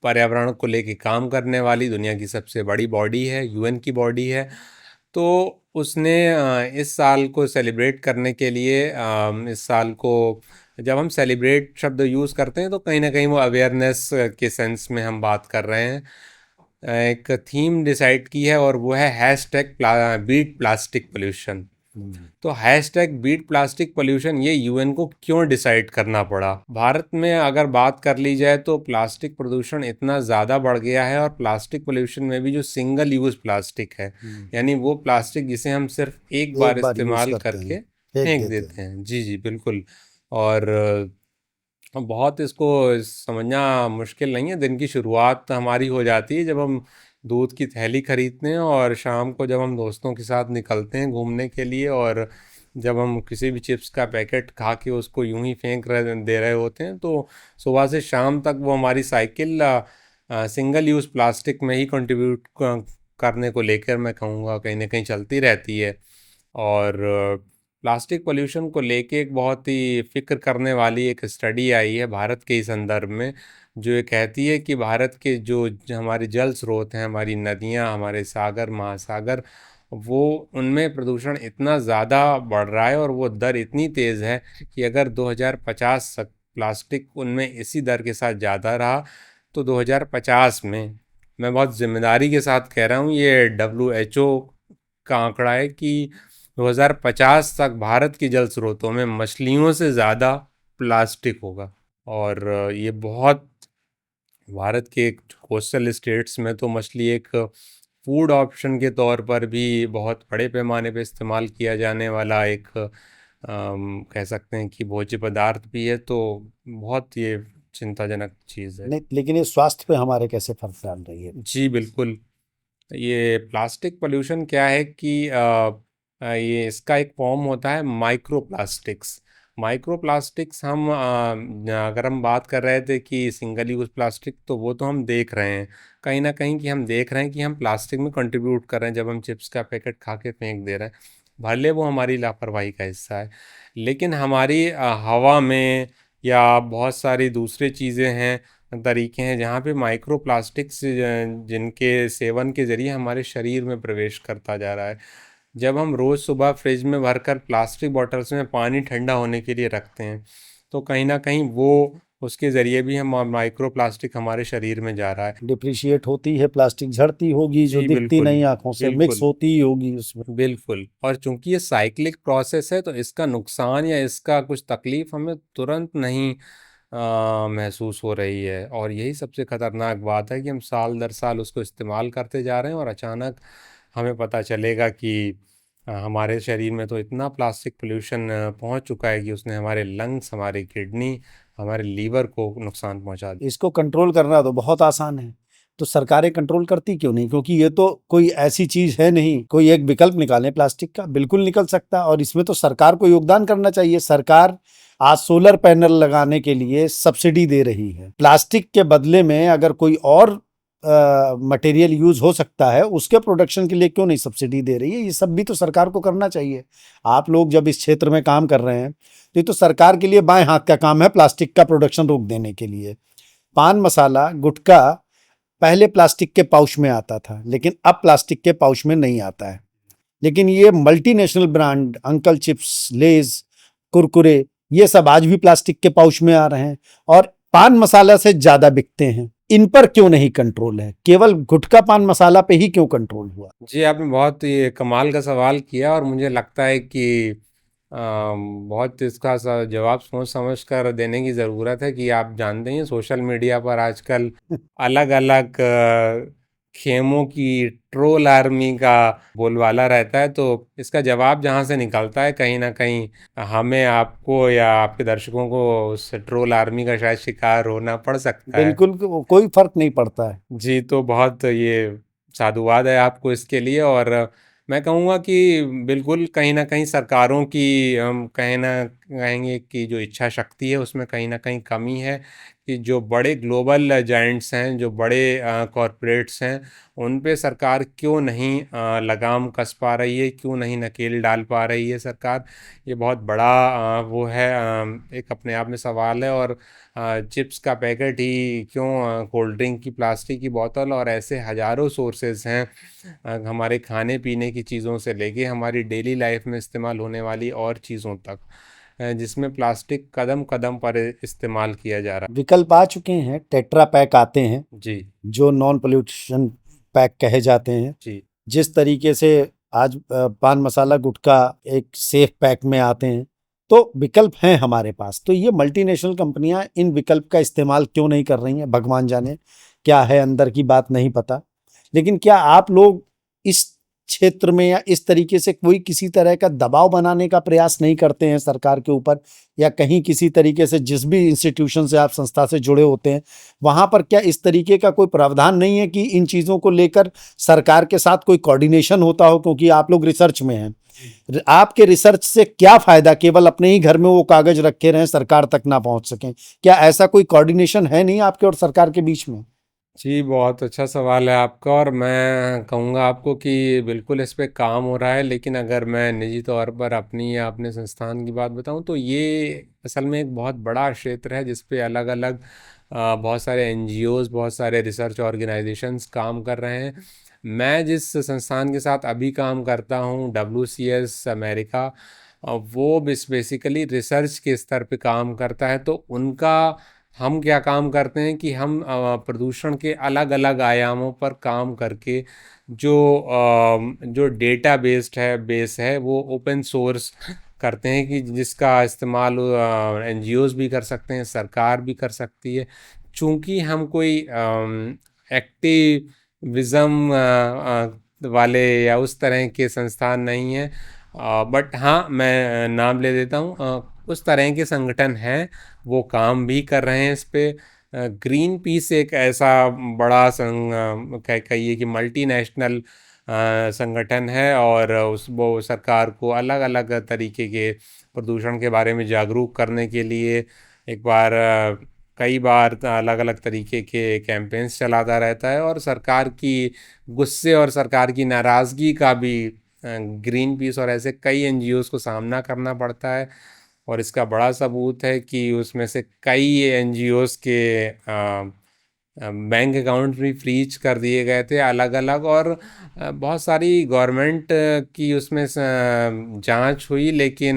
पर्यावरण को लेके काम करने वाली दुनिया की सबसे बड़ी बॉडी है, UN की बॉडी है। तो उसने इस साल को सेलिब्रेट करने के लिए, इस साल को जब हम सेलिब्रेट शब्द यूज़ करते हैं तो कहीं ना कहीं वो अवेयरनेस के सेंस में हम बात कर रहे हैं। एक थीम डिसाइड की है और वो है हैशटैग बीट प्लास्टिक पोल्यूशन। तो हैशटैग बीट प्लास्टिक पोल्यूशन, ये UN को क्यों डिसाइड करना पड़ा? भारत में अगर बात कर ली जाए तो प्लास्टिक प्रदूषण इतना ज़्यादा बढ़ गया है, और प्लास्टिक पोल्यूशन में भी जो सिंगल यूज़ प्लास्टिक है, यानी वो प्लास्टिक जिसे हम सिर्फ एक बार एक बार यूज इस्तेमाल करते करके हैं, फेंक फेंक देते देते हैं। हैं। जी जी बिल्कुल। और बहुत इसको समझना मुश्किल नहीं है। दिन की शुरुआत हमारी हो जाती है जब हम दूध की थैली खरीदते हैं, और शाम को जब हम दोस्तों के साथ निकलते हैं घूमने के लिए, और जब हम किसी भी चिप्स का पैकेट खा के उसको यूं ही दे रहे होते हैं, तो सुबह से शाम तक वो हमारी साइकिल सिंगल यूज़ प्लास्टिक में ही कंट्रीब्यूट करने को लेकर, मैं कहूँगा, कहीं ना कहीं चलती रहती है। और प्लास्टिक पोल्यूशन को लेके एक बहुत ही फिक्र करने वाली एक स्टडी आई है भारत के ही संदर्भ में, जो ये कहती है कि भारत के जो हमारे जल स्रोत हैं, हमारी नदियाँ, हमारे सागर, महासागर, वो उनमें प्रदूषण इतना ज़्यादा बढ़ रहा है और वो दर इतनी तेज़ है कि अगर 2050 तक प्लास्टिक उनमें इसी दर के साथ ज़्यादा रहा तो 2050 में, मैं बहुत जिम्मेदारी के साथ कह रहा हूँ, ये WHO का आंकड़ा है कि 2050 तक भारत के जल स्रोतों में मछलियों से ज़्यादा प्लास्टिक होगा। और ये बहुत, भारत के कोस्टल स्टेट्स में तो मछली एक फूड ऑप्शन के तौर पर भी बहुत बड़े पैमाने पे इस्तेमाल किया जाने वाला एक कह सकते हैं कि भोज्य पदार्थ भी है। तो बहुत ये चिंताजनक चीज़ है। नहीं, लेकिन ये स्वास्थ्य पे हमारे कैसे फर्क डाल रही है? जी बिल्कुल। ये प्लास्टिक पोल्यूशन क्या है कि ये इसका एक फॉर्म होता है माइक्रो प्लास्टिक्स। माइक्रो प्लास्टिक्स हम अगर हम बात कर रहे थे कि सिंगल यूज़ प्लास्टिक, तो वो तो हम देख रहे हैं कहीं ना कहीं कि हम देख रहे हैं कि हम प्लास्टिक में कंट्रीब्यूट कर रहे हैं जब हम चिप्स का पैकेट खा के फेंक दे रहे हैं, भले वो हमारी लापरवाही का हिस्सा है। लेकिन हमारी हवा में या बहुत सारी दूसरी चीज़ें हैं, तरीके हैं जहाँ पे माइक्रो प्लास्टिक्स जिनके सेवन के ज़रिए हमारे शरीर में प्रवेश करता जा रहा है। जब हम रोज़ सुबह फ्रिज में भरकर प्लास्टिक बॉटल्स में पानी ठंडा होने के लिए रखते हैं, तो कहीं ना कहीं वो उसके ज़रिए भी हम माइक्रो प्लास्टिक हमारे शरीर में जा रहा है। डिप्रिशिएट होती है, प्लास्टिक झड़ती होगी, जो जी दिखती बिल्कुल, नहीं आंखों से, मिक्स बिल्कुल, होती ही होगी उसमें। बिल्कुल। और चूंकि ये साइक्लिक प्रोसेस है तो इसका नुकसान या इसका कुछ तकलीफ हमें तुरंत नहीं महसूस हो रही है। और यही सबसे ख़तरनाक बात है कि हम साल दर साल उसको इस्तेमाल करते जा रहे हैं और अचानक हमें पता चलेगा कि हमारे शरीर में तो इतना प्लास्टिक पोल्यूशन पहुंच चुका है कि उसने हमारे लंग्स, हमारी किडनी, हमारे लीवर को नुकसान पहुंचा दिया। इसको कंट्रोल करना तो बहुत आसान है, तो सरकारें कंट्रोल करती क्यों नहीं? क्योंकि ये तो कोई ऐसी चीज है नहीं, कोई एक विकल्प निकालें प्लास्टिक का, बिल्कुल निकल सकता है। और इसमें तो सरकार को योगदान करना चाहिए। सरकार आज सोलर पैनल लगाने के लिए सब्सिडी दे रही है। प्लास्टिक के बदले में अगर कोई और मटेरियल यूज हो सकता है, उसके प्रोडक्शन के लिए क्यों नहीं सब्सिडी दे रही है? ये सब भी तो सरकार को करना चाहिए। आप लोग जब इस क्षेत्र में काम कर रहे हैं तो ये तो सरकार के लिए बाएं हाथ का काम है प्लास्टिक का प्रोडक्शन रोक देने के लिए। पान मसाला, गुटखा पहले प्लास्टिक के पाउच में आता था, लेकिन अब प्लास्टिक के पाउच में नहीं आता है। लेकिन ये मल्टीनेशनल ब्रांड अंकल चिप्स, लेज, कुरकुरे, ये सब आज भी प्लास्टिक के पाउच में आ रहे हैं और पान मसाला से ज्यादा बिकते हैं। इन पर क्यों नहीं कंट्रोल है? केवल गुटखा पान मसाला पे ही क्यों कंट्रोल हुआ? जी, आपने बहुत ये कमाल का सवाल किया और मुझे लगता है कि बहुत इसका जवाब सोच समझ कर देने की ज़रूरत है। कि आप जानते हैं सोशल मीडिया पर आजकल अलग अलग खेमों की ट्रोल आर्मी का बोलबाला रहता है। तो इसका जवाब जहाँ से निकलता है, कहीं ना कहीं हमें, आपको या आपके दर्शकों को उस ट्रोल आर्मी का शायद शिकार होना पड़ सकता है। बिल्कुल कोई फर्क नहीं पड़ता है। जी, तो बहुत ये साधुवाद है आपको इसके लिए। और मैं कहूँगा कि बिल्कुल कहीं ना कहीं सरकारों की, हम कहेंगे कि जो इच्छा शक्ति है उसमें कहीं ना कहीं कमी है। कि जो बड़े ग्लोबल जायंट्स हैं, जो बड़े कॉरपोरेट्स हैं, उन पे सरकार क्यों नहीं लगाम कस पा रही है, क्यों नहीं नकेल डाल पा रही है सरकार? ये बहुत बड़ा वो है, एक अपने आप में सवाल है। और चिप्स का पैकेट ही क्यों, कोल्ड ड्रिंक की प्लास्टिक की बोतल और ऐसे हज़ारों सोर्सेज हैं हमारे खाने पीने की चीज़ों से लेके हमारी डेली लाइफ में इस्तेमाल होने वाली और चीज़ों तक, जिसमें प्लास्टिक कदम कदम पर इस्तेमाल किया जा रहा है। विकल्प आ चुके हैं, टेट्रा पैक आते हैं जी जो नॉन पोल्यूशन पैक कहे जाते हैं। जी जिस तरीके से आज पान मसाला गुटखा एक सेफ पैक में आते हैं, तो विकल्प हैं हमारे पास। तो ये मल्टीनेशनल कंपनियां इन विकल्प का इस्तेमाल क्यों नहीं कर रही हैं, भगवान जाने। क्या है अंदर की बात नहीं पता। लेकिन क्या आप लोग इस क्षेत्र में या इस तरीके से कोई किसी तरह का दबाव बनाने का प्रयास नहीं करते हैं सरकार के ऊपर, या कहीं किसी तरीके से जिस भी इंस्टीट्यूशन से आप, संस्था से जुड़े होते हैं, वहां पर क्या इस तरीके का कोई प्रावधान नहीं है कि इन चीजों को लेकर सरकार के साथ कोई कोऑर्डिनेशन होता हो? क्योंकि आप लोग रिसर्च में हैं, आपके रिसर्च से क्या फायदा केवल अपने ही घर में वो कागज रखे रहें, सरकार तक ना पहुंच सकें? क्या ऐसा कोई कोऑर्डिनेशन है नहीं आपके और सरकार के बीच में? जी, बहुत अच्छा सवाल है आपका। और मैं कहूँगा आपको कि बिल्कुल इस पे काम हो रहा है। लेकिन अगर मैं निजी तौर पर अपनी या अपने संस्थान की बात बताऊँ, तो ये असल में एक बहुत बड़ा क्षेत्र है जिस पे अलग अलग बहुत सारे एनजीओज, बहुत सारे रिसर्च ऑर्गेनाइजेशंस काम कर रहे हैं। मैं जिस संस्थान के साथ अभी काम करता हूँ, WCS अमेरिका, वो बेसिकली रिसर्च के स्तर पे काम करता है। तो उनका हम क्या काम करते हैं कि हम प्रदूषण के अलग अलग आयामों पर काम करके जो डेटा बेस है वो ओपन सोर्स करते हैं, कि जिसका इस्तेमाल एनजीओज भी कर सकते हैं, सरकार भी कर सकती है। चूंकि हम कोई एक्टिविज्म वाले या उस तरह के संस्थान नहीं हैं, बट हाँ, मैं नाम ले देता हूँ, उस तरह के संगठन हैं, वो काम भी कर रहे हैं इस पे। ग्रीन पीस एक ऐसा बड़ा कहिए कि मल्टीनेशनल संगठन है, और वो सरकार को अलग अलग तरीके के प्रदूषण के बारे में जागरूक करने के लिए कई बार अलग अलग तरीके के कैंपेन्स चलाता रहता है। और सरकार की गुस्से और सरकार की नाराज़गी का भी ग्रीन पीस और ऐसे कई एनजीओज को सामना करना पड़ता है। और इसका बड़ा सबूत है कि उसमें से कई एनजीओज के बैंक अकाउंट भी फ्रीज कर दिए गए थे अलग अलग, और बहुत सारी गवर्नमेंट की उसमें जांच हुई। लेकिन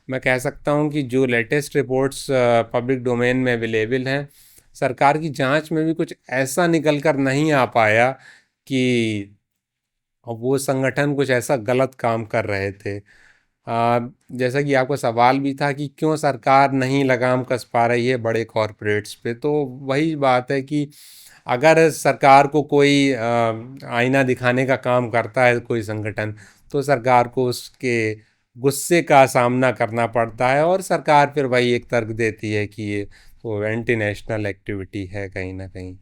मैं कह सकता हूं कि जो लेटेस्ट रिपोर्ट्स पब्लिक डोमेन में अवेलेबल हैं, सरकार की जांच में भी कुछ ऐसा निकल कर नहीं आ पाया कि वो संगठन कुछ ऐसा गलत काम कर रहे थे। जैसा कि आपका सवाल भी था कि क्यों सरकार नहीं लगाम कस पा रही है बड़े कॉरपोरेट्स पे, तो वही बात है कि अगर सरकार को कोई आईना दिखाने का काम करता है कोई संगठन, तो सरकार को उसके गुस्से का सामना करना पड़ता है, और सरकार फिर वही एक तर्क देती है कि ये तो एंटी नेशनल एक्टिविटी है कहीं ना कहीं।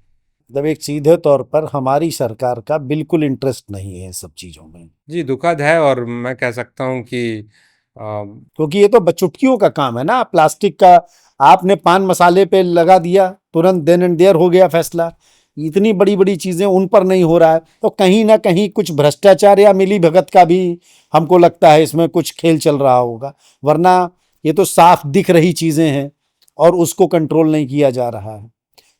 मतलब एक सीधे तौर पर हमारी सरकार का बिल्कुल इंटरेस्ट नहीं है सब चीज़ों में। जी, दुखद है। और मैं कह सकता हूँ कि क्योंकि ये तो बचुटकियों का काम है ना। प्लास्टिक का आपने पान मसाले पे लगा दिया, तुरंत देन एंड देयर हो गया फैसला। इतनी बड़ी बड़ी चीजें उन पर नहीं हो रहा है, तो कहीं ना कहीं कुछ भ्रष्टाचार या मिली भगत का भी हमको लगता है इसमें कुछ खेल चल रहा होगा। वरना ये तो साफ दिख रही चीजें हैं और उसको कंट्रोल नहीं किया जा रहा है।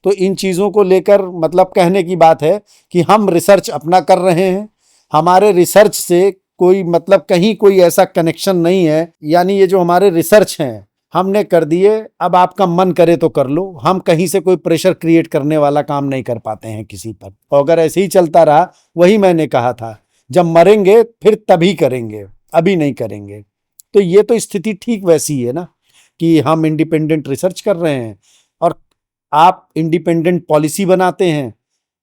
तो इन चीज़ों को लेकर मतलब कहने की बात है कि हम रिसर्च अपना कर रहे हैं, हमारे रिसर्च से कोई मतलब कहीं कोई ऐसा कनेक्शन नहीं है। यानी ये जो हमारे रिसर्च हैं हमने कर दिए, अब आपका मन करे तो कर लो। हम कहीं से कोई प्रेशर क्रिएट करने वाला काम नहीं कर पाते हैं किसी पर। और अगर ऐसे ही चलता रहा, वही मैंने कहा था, जब मरेंगे फिर तभी करेंगे, अभी नहीं करेंगे। तो ये तो स्थिति ठीक वैसी है ना कि हम इंडिपेंडेंट रिसर्च कर रहे हैं और आप इंडिपेंडेंट पॉलिसी बनाते हैं।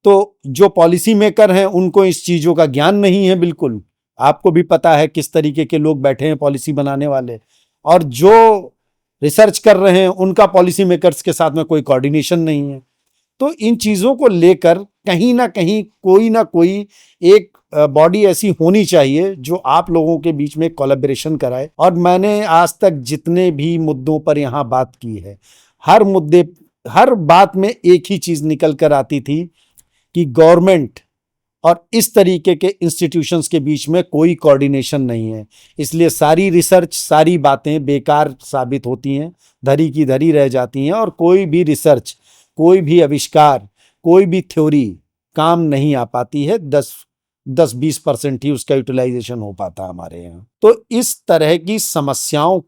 तो जो पॉलिसी मेकर हैं उनको इस चीज़ों का ज्ञान नहीं है बिल्कुल। आपको भी पता है किस तरीके के लोग बैठे हैं पॉलिसी बनाने वाले, और जो रिसर्च कर रहे हैं उनका पॉलिसी मेकर्स के साथ में कोई कोऑर्डिनेशन नहीं है। तो इन चीज़ों को लेकर कहीं ना कोई एक बॉडी ऐसी होनी चाहिए जो आप लोगों के बीच में कोलैबोरेशन कराए। और मैंने आज तक जितने भी मुद्दों पर यहाँ बात की है, हर बात में एक ही चीज निकल कर आती थी कि गवर्नमेंट और इस तरीके के इंस्टीट्यूशंस के बीच में कोई कोऑर्डिनेशन नहीं है, इसलिए सारी रिसर्च, सारी बातें बेकार साबित होती हैं, धरी की धरी रह जाती हैं। और कोई भी रिसर्च, कोई भी आविष्कार, कोई भी थ्योरी काम नहीं आ पाती है। 10-20% ही उसका यूटिलाइजेशन हो पाता हमारे यहाँ। तो इस तरह की समस्याओं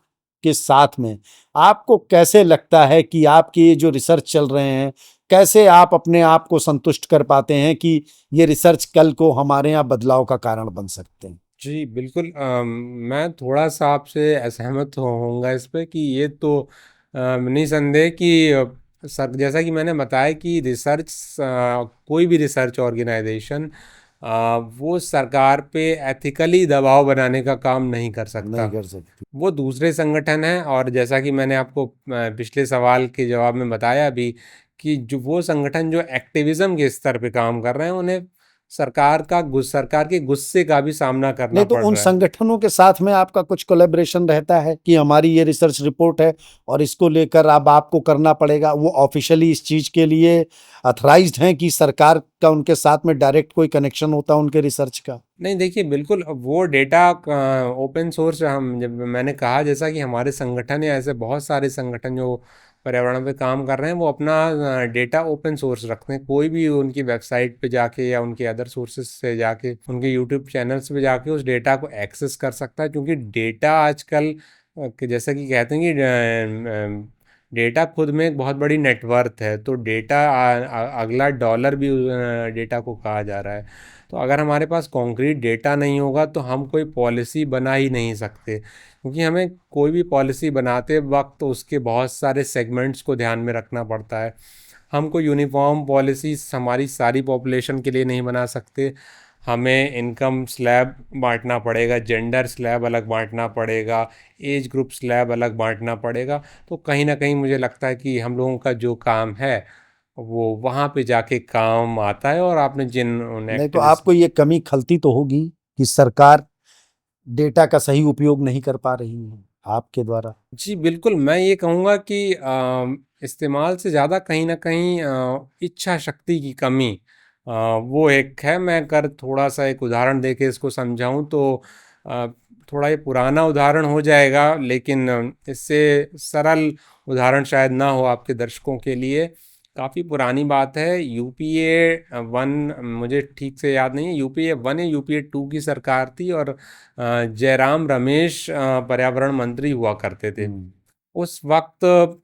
के साथ में आपको कैसे लगता है कि आपके ये जो रिसर्च चल रहे हैं, कैसे आप अपने आप को संतुष्ट कर पाते हैं कि ये रिसर्च कल को हमारे यहाँ बदलाव का कारण बन सकते हैं? जी बिल्कुल, मैं थोड़ा सा आपसे असहमत होऊंगा इस पे कि ये तो निसंदेह कि सर, जैसा कि मैंने बताया कि रिसर्च, कोई भी रिसर्च ऑर्गेनाइजेशन वो सरकार पे एथिकली दबाव बनाने का काम नहीं कर सकता। नहीं कर सकती। वो दूसरे संगठन हैं। और जैसा कि मैंने आपको पिछले सवाल के जवाब में बताया भी कि जो वो संगठन जो एक्टिविज्म के स्तर पे काम कर रहे हैं, उन्हें सरकार के गुस्से का भी सामना करना नहीं तो पड़ उन रहा है। संगठनों के साथ में आपका कुछ कोलैबोरेशन रहता है कि हमारी ये रिसर्च रिपोर्ट है और इसको लेकर अब आपको करना पड़ेगा। वो ऑफिशियली इस चीज के लिए अथराइज्ड हैं कि सरकार का उनके साथ में डायरेक्ट कोई कनेक्शन होता है उनके रिसर्च का? नहीं, देखिए, बिल्कुल वो डेटा ओपन सोर्स, हम जब मैंने कहा जैसा कि हमारे संगठन या ऐसे बहुत सारे संगठन जो पर्यावरण पे काम कर रहे हैं वो अपना डेटा ओपन सोर्स रखते हैं। कोई भी उनकी वेबसाइट पे जाके या उनके अदर सोर्सेज से जाके, उनके यूट्यूब चैनल्स पे जाके उस डेटा को एक्सेस कर सकता है, क्योंकि डेटा आजकल जैसा कि कहते हैं कि डेटा खुद में एक बहुत बड़ी नेटवर्थ है। तो डेटा अगला डॉलर भी डेटा को कहा जा रहा है। तो अगर हमारे पास कॉन्क्रीट डेटा नहीं होगा तो हम कोई पॉलिसी बना ही नहीं सकते, क्योंकि हमें कोई भी पॉलिसी बनाते वक्त उसके बहुत सारे सेगमेंट्स को ध्यान में रखना पड़ता है। हम कोई यूनिफॉर्म पॉलिसी हमारी सारी पॉपुलेशन के लिए नहीं बना सकते। हमें इनकम स्लैब बांटना पड़ेगा, जेंडर स्लैब अलग बांटना पड़ेगा, एज ग्रुप स्लैब अलग बांटना पड़ेगा। तो कहीं ना कहीं मुझे लगता है कि हम लोगों का जो काम है वो वहाँ पे जाके काम आता है। और आपने जिन नहीं तो आपको ये कमी खलती तो होगी कि सरकार डेटा का सही उपयोग नहीं कर पा रही है आपके द्वारा। जी बिल्कुल, मैं ये कहूँगा कि इस्तेमाल से ज़्यादा कहीं ना कहीं इच्छा शक्ति की कमी वो एक है। मैं अगर थोड़ा सा एक उदाहरण देके इसको समझाऊं तो अ, थोड़ा ये पुराना उदाहरण हो जाएगा, लेकिन इससे सरल उदाहरण शायद ना हो आपके दर्शकों के लिए। काफ़ी पुरानी बात है, यूपीए 1, मुझे ठीक से याद नहीं है, यूपीए 1 या यूपीए 2 की सरकार थी और जयराम रमेश पर्यावरण मंत्री हुआ करते थे। उस वक्त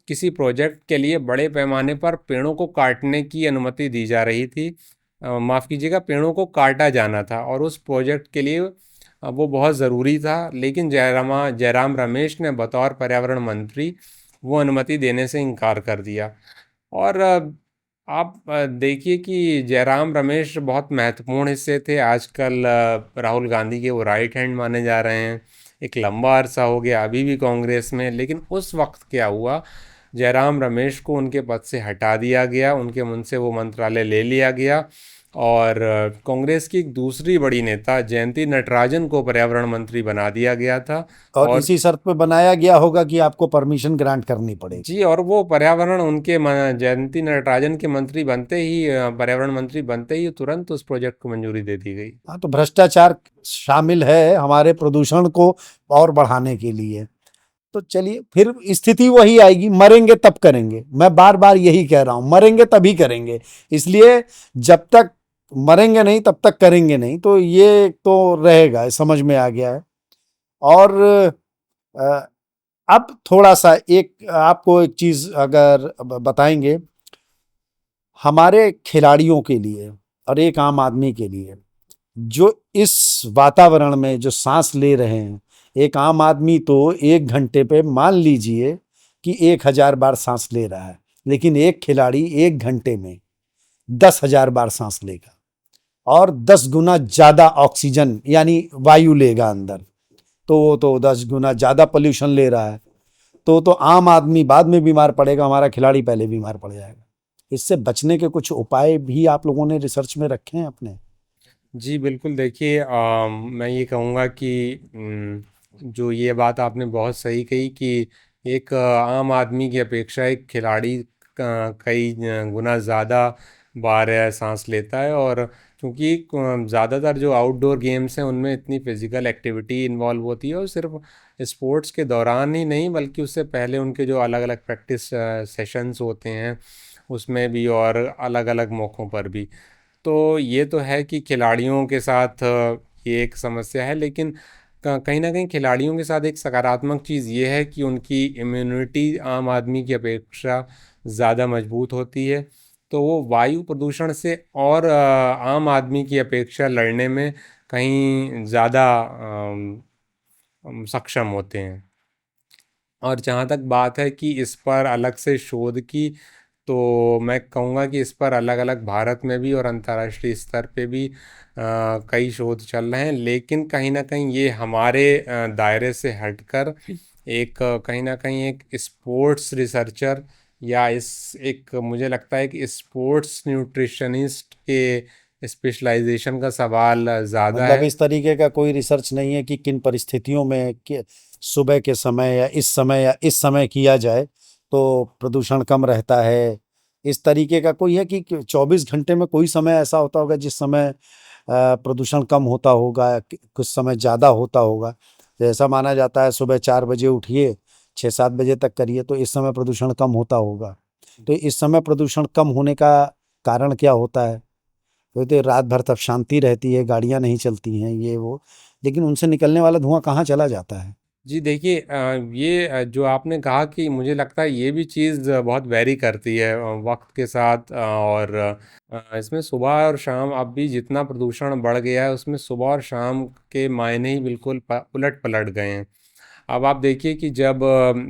किसी प्रोजेक्ट के लिए बड़े पैमाने पर पेड़ों को काटने की अनुमति दी जा रही थी। माफ़ कीजिएगा, पेड़ों को काटा जाना था और उस प्रोजेक्ट के लिए वो बहुत ज़रूरी था। लेकिन जयराम रमेश ने बतौर पर्यावरण मंत्री वो अनुमति देने से इनकार कर दिया। और आप देखिए कि जयराम रमेश बहुत महत्वपूर्ण हिस्से थे। आजकल राहुल गांधी के वो राइट हैंड माने जा रहे हैं। एक लंबा अरसा हो गया अभी भी कांग्रेस में। लेकिन उस वक्त क्या हुआ, जयराम रमेश को उनके पद से हटा दिया गया, उनके मुंह से वो मंत्रालय ले लिया गया और कांग्रेस की एक दूसरी बड़ी नेता जयंती नटराजन को पर्यावरण मंत्री बना दिया गया था। और इसी शर्त पे बनाया गया होगा कि आपको परमिशन ग्रांट करनी पड़ेगी। जी, और वो पर्यावरण उनके जयंती नटराजन के मंत्री बनते ही, पर्यावरण मंत्री बनते ही तुरंत उस प्रोजेक्ट को मंजूरी दे दी गई। हाँ, तो भ्रष्टाचार शामिल है हमारे प्रदूषण को और बढ़ाने के लिए। तो चलिए, फिर स्थिति वही आएगी, मरेंगे तब करेंगे। मैं बार बार यही कह रहा हूं, मरेंगे तभी करेंगे। इसलिए जब तक मरेंगे नहीं तब तक करेंगे नहीं, तो ये तो रहेगा, समझ में आ गया है। और अब थोड़ा सा एक आपको एक चीज अगर बताएंगे, हमारे खिलाड़ियों के लिए और एक आम आदमी के लिए जो इस वातावरण में जो सांस ले रहे हैं, एक आम आदमी तो 1 घंटे पे मान लीजिए कि 1000 बार सांस ले रहा है, लेकिन एक खिलाड़ी 1 घंटे में 10,000 बार सांस लेगा और 10 गुना ज्यादा ऑक्सीजन यानी वायु लेगा अंदर। तो वो तो 10 गुना ज्यादा पोल्यूशन ले रहा है। तो आम आदमी बाद में बीमार पड़ेगा, हमारा खिलाड़ी पहले बीमार पड़ जाएगा। इससे बचने के कुछ उपाय भी आप लोगों ने रिसर्च में रखे हैं अपने? जी बिल्कुल, देखिए मैं ये कहूँगा कि जो ये बात आपने बहुत सही कही कि एक आम आदमी की अपेक्षा एक खिलाड़ी कई गुना ज़्यादा बार सांस लेता है। और क्योंकि ज़्यादातर जो आउटडोर गेम्स हैं उनमें इतनी फिज़िकल एक्टिविटी इन्वॉल्व होती है, और सिर्फ स्पोर्ट्स के दौरान ही नहीं बल्कि उससे पहले उनके जो अलग अलग प्रैक्टिस सेशंस होते हैं उसमें भी और अलग अलग मौक़ों पर भी। तो ये तो है कि खिलाड़ियों के साथ ये एक समस्या है, लेकिन कहीं ना कहीं खिलाड़ियों के साथ एक सकारात्मक चीज़ ये है कि उनकी इम्यूनिटी आम आदमी की अपेक्षा ज़्यादा मजबूत होती है। तो वो वायु प्रदूषण से और आम आदमी की अपेक्षा लड़ने में कहीं ज़्यादा सक्षम होते हैं। और जहाँ तक बात है कि इस पर अलग से शोध की, तो मैं कहूँगा कि इस पर अलग अलग भारत में भी और अंतर्राष्ट्रीय स्तर पे भी कई शोध चल रहे हैं। लेकिन कहीं ना कहीं ये हमारे दायरे से हटकर एक कहीं ना कहीं एक स्पोर्ट्स रिसर्चर या एक मुझे लगता है कि स्पोर्ट्स न्यूट्रिशनिस्ट के स्पेशलाइजेशन का सवाल ज़्यादा मतलब है। इस तरीके का कोई रिसर्च नहीं है कि किन परिस्थितियों में सुबह के समय या इस समय किया जाए तो प्रदूषण कम रहता है। इस तरीके का कोई है कि 24 घंटे में कोई समय ऐसा होता होगा जिस समय प्रदूषण कम होता होगा, कुछ समय ज़्यादा होता होगा। जैसा माना जाता है सुबह 4 बजे उठिए 6-7 बजे तक करिए तो इस समय प्रदूषण कम होता होगा। तो इस समय प्रदूषण कम होने का कारण क्या होता है? तो रात भर तब शांति रहती है, गाड़ियां नहीं चलती हैं, ये वो, लेकिन उनसे निकलने वाला धुआं कहाँ चला जाता है? जी देखिए, ये जो आपने कहा कि मुझे लगता है ये भी चीज़ बहुत वैरी करती है वक्त के साथ, और इसमें सुबह और शाम अब भी जितना प्रदूषण बढ़ गया है उसमें सुबह और शाम के मायने ही बिल्कुल उलट पलट गए हैं। अब आप देखिए कि जब